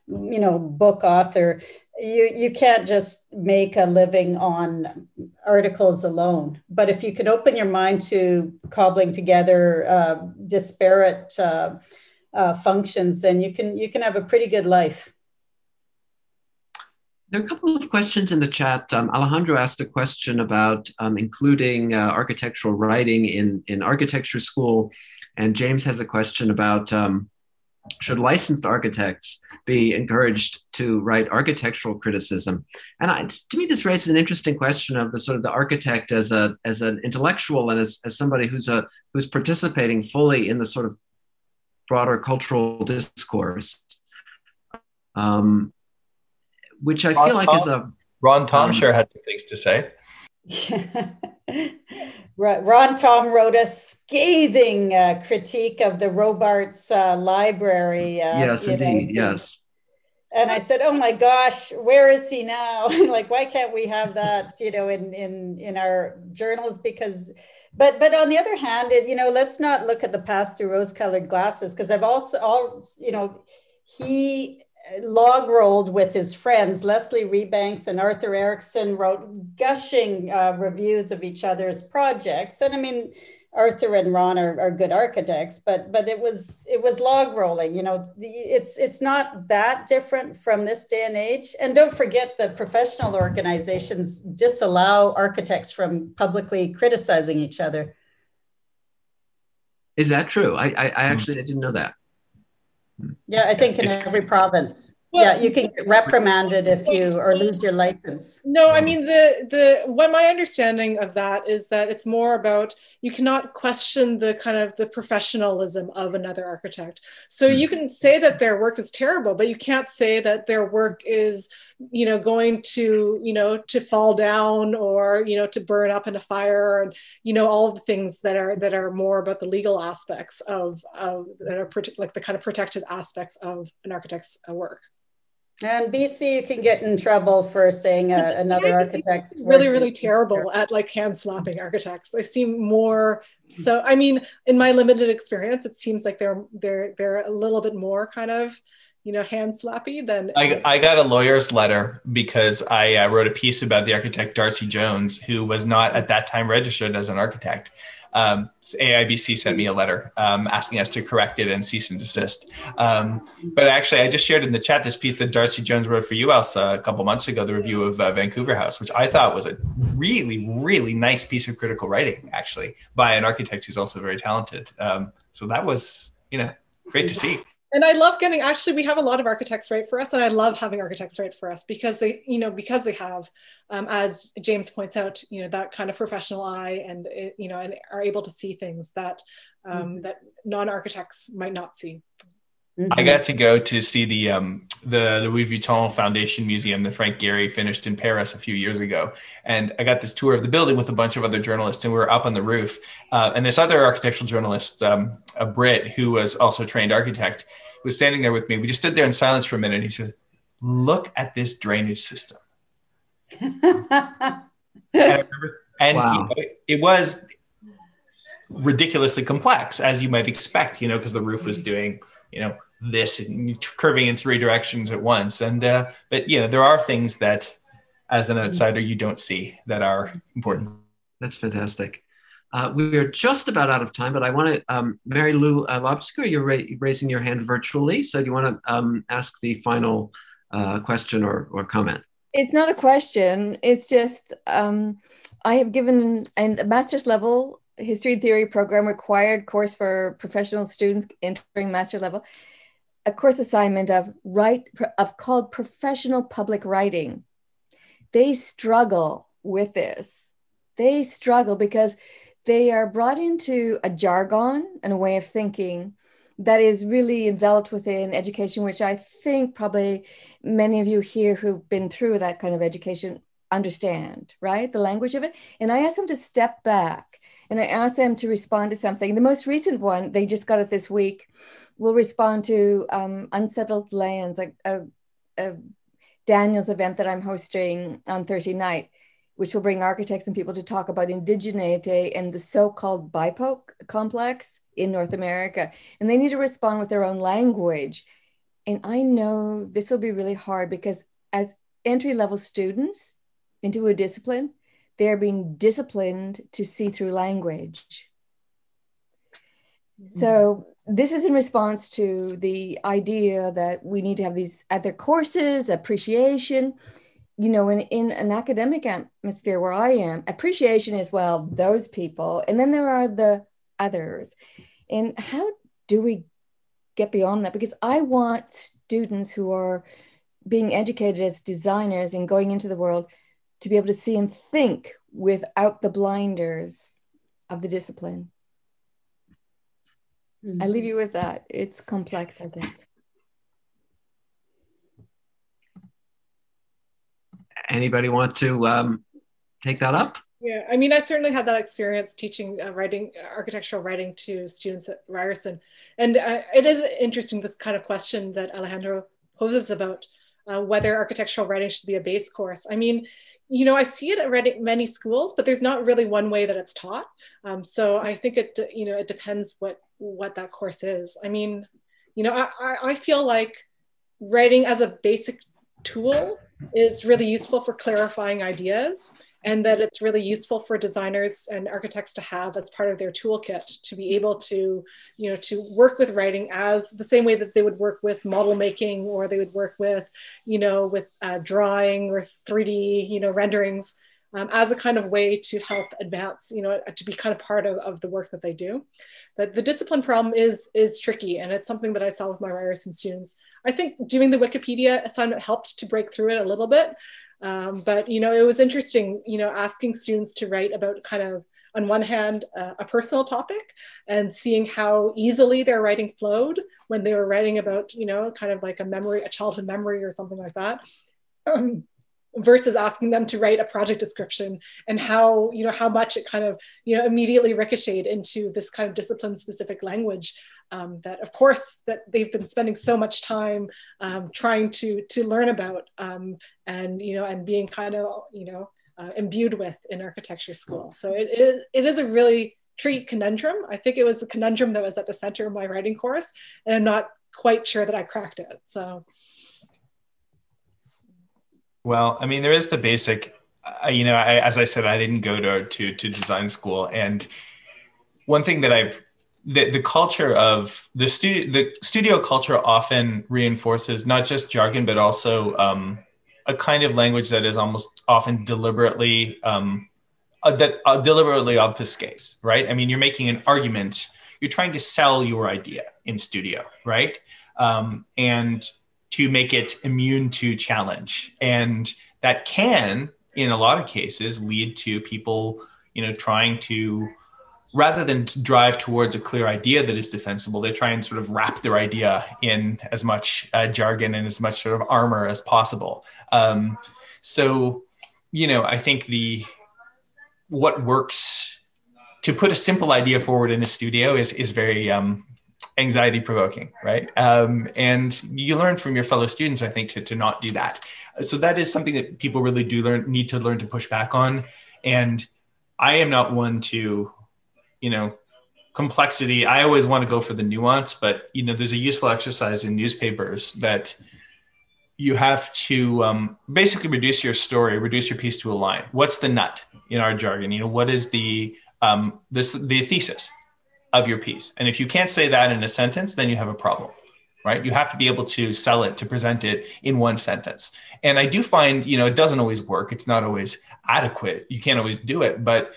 book author. You can't just make a living on articles alone. But if you can open your mind to cobbling together disparate functions, then you can have a pretty good life. There are a couple of questions in the chat. Alejandro asked a question about including architectural writing in architecture school. And James has a question about should licensed architects be encouraged to write architectural criticism? And to me, this raises an interesting question of the sort of the architect as an intellectual and as somebody who's participating fully in the sort of broader cultural discourse, which I feel like is Ron Tom sure had some things to say. Ron Tom wrote a scathing critique of the Robarts Library. Yes, indeed. Yes. And I said, "Oh my gosh, where is he now? Like, why can't we have that, in our journals?" Because, but on the other hand, let's not look at the past through rose-colored glasses. Because he log rolled with his friends. Leslie Rebanks and Arthur Erickson wrote gushing reviews of each other's projects. And I mean, Arthur and Ron are good architects, but it was log rolling. It's not that different from this day and age. And don't forget that professional organizations disallow architects from publicly criticizing each other. Is that true? I actually didn't know that. Yeah, I think in every province. Well, yeah, you can get reprimanded if you or lose your license. No, I mean what my understanding of that is that it's more about you cannot question the kind of the professionalism of another architect. So you can say that their work is terrible, but you can't say that their work is, going to, to fall down or, to burn up in a fire, and, all of the things that are more about the legal aspects of that are like the kind of protected aspects of an architect's work. And BC, you can get in trouble for saying another architect. Really terrible at like hand slapping architects. They seem more so. I mean, in my limited experience, it seems like they're a little bit more kind of, hand slappy than. I got a lawyer's letter because I wrote a piece about the architect Darcy Jones, who was not at that time registered as an architect. AIBC sent me a letter asking us to correct it and cease and desist. But actually, I just shared in the chat this piece that Darcy Jones wrote for you, Elsa, a couple months ago, the review of Vancouver House, which I thought was a really, really nice piece of critical writing, actually, by an architect who's also very talented. So that was, great to see. And I love we have a lot of architects write for us, and I love having architects write for us because they have, as James points out, that kind of professional eye and, and are able to see things that, that non-architects might not see. I got to go to see the Louis Vuitton Foundation Museum that Frank Gehry finished in Paris a few years ago. And I got this tour of the building with a bunch of other journalists, and we were up on the roof. And this other architectural journalist, a Brit who was also a trained architect, was standing there with me. We just stood there in silence for a minute. He said, "Look at this drainage system." Wow. It was ridiculously complex, as you might expect, because the roof was doing, this and curving in three directions at once. And, but, there are things that as an outsider, you don't see that are important. That's fantastic. We are just about out of time, but I want to, Mary Lou Lobsker, you're raising your hand virtually. So do you want to ask the final question or comment? It's not a question. It's just, I have given a master's level history and theory program required course for professional students entering master level, a course assignment called professional public writing. They struggle with this. They struggle because they are brought into a jargon and a way of thinking that is really enveloped within education, which I think probably many of you here who've been through that kind of education understand, right? The language of it. And I asked them to step back and I asked them to respond to something. The most recent one, they just got it this week, will respond to Unsettled Lands, like Daniel's event that I'm hosting on Thursday night, which will bring architects and people to talk about indigeneity and the so-called BIPOC complex in North America. And they need to respond with their own language. And I know this will be really hard because as entry-level students into a discipline, they're being disciplined to see through language. Mm-hmm. So this is in response to the idea that we need to have these other courses, appreciation. In an academic atmosphere where I am, appreciation is, well, those people. And then there are the others. And how do we get beyond that? Because I want students who are being educated as designers and going into the world to be able to see and think without the blinders of the discipline. Mm-hmm. I leave you with that. It's complex, I guess. anybody want to take that up? Yeah, I mean, I certainly had that experience teaching architectural writing to students at Ryerson. And it is interesting, this kind of question that Alejandro poses about whether architectural writing should be a base course. I mean, you know, I see it at many schools, but there's not really one way that it's taught. So I think it, you know, it depends what that course is. I mean, you know, I feel like writing as a basic tool is really useful for clarifying ideas, and that it's really useful for designers and architects to have as part of their toolkit to be able to, you know, to work with writing as the same way that they would work with model making, or they would work with, you know, with drawing or 3D, you know, renderings, as a kind of way to help advance, you know, to be kind of part of the work that they do. But the discipline problem is tricky, and it's something that I saw with my Ryerson students. I think doing the Wikipedia assignment helped to break through it a little bit. But, you know, it was interesting, you know, asking students to write about kind of, on one hand, a personal topic, and seeing how easily their writing flowed when they were writing about, you know, kind of like a childhood memory or something like that. Versus asking them to write a project description, and how, you know, how much it kind of, you know, immediately ricocheted into this kind of discipline specific language that, of course, that they've been spending so much time trying to learn about, and, you know, and being kind of, you know, imbued with in architecture school. So it is a really tricky conundrum. I think it was a conundrum that was at the center of my writing course, and I'm not quite sure that I cracked it. So. Well, I mean, there is the basic, you know, as I said, I didn't go to design school. And one thing that the culture of the studio culture often reinforces not just jargon, but also a kind of language that is almost often deliberately, deliberately obfuscates, right? I mean, you're making an argument, you're trying to sell your idea in studio, right? And to make it immune to challenge. And that can, in a lot of cases, lead to people, you know, trying to, rather than drive towards a clear idea that is defensible, they try and sort of wrap their idea in as much jargon and as much sort of armor as possible. So, you know, I think what works to put a simple idea forward in a studio is very, anxiety provoking, right? And you learn from your fellow students, I think, to not do that. So that is something that people really need to learn to push back on. And I am not one to, you know, complexity. I always want to go for the nuance, but, you know, there's a useful exercise in newspapers that you have to basically reduce your story, reduce your piece to a line. What's the nut in our jargon? You know, what is the thesis of your piece? And if you can't say that in a sentence, then you have a problem, right? You have to be able to sell it, to present it in one sentence. And I do find, you know, it doesn't always work. It's not always adequate. You can't always do it. But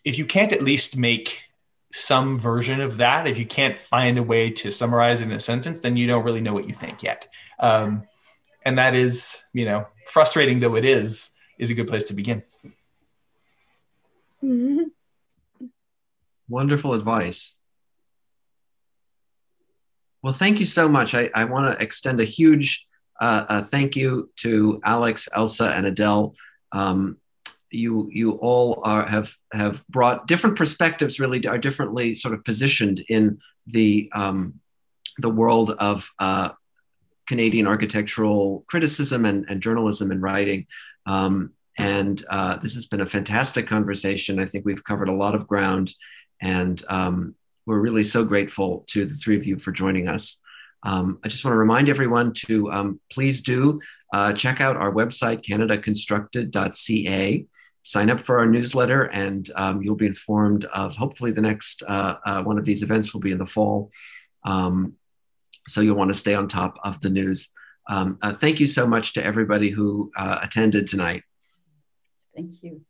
if you can't at least make some version of that, if you can't find a way to summarize it in a sentence, then you don't really know what you think yet. And that is, you know, frustrating though it is a good place to begin. Mm-hmm. Wonderful advice. Well, thank you so much. I want to extend a huge thank you to Alex, Elsa, and Adele. You all have brought different perspectives, really are differently sort of positioned in the world of Canadian architectural criticism and journalism and writing. And this has been a fantastic conversation. I think we've covered a lot of ground, and we're really so grateful to the three of you for joining us. I just want to remind everyone to please do check out our website, canadaconstructed.ca. Sign up for our newsletter, and you'll be informed of hopefully the next one of these events will be in the fall. So you'll want to stay on top of the news. Thank you so much to everybody who attended tonight. Thank you.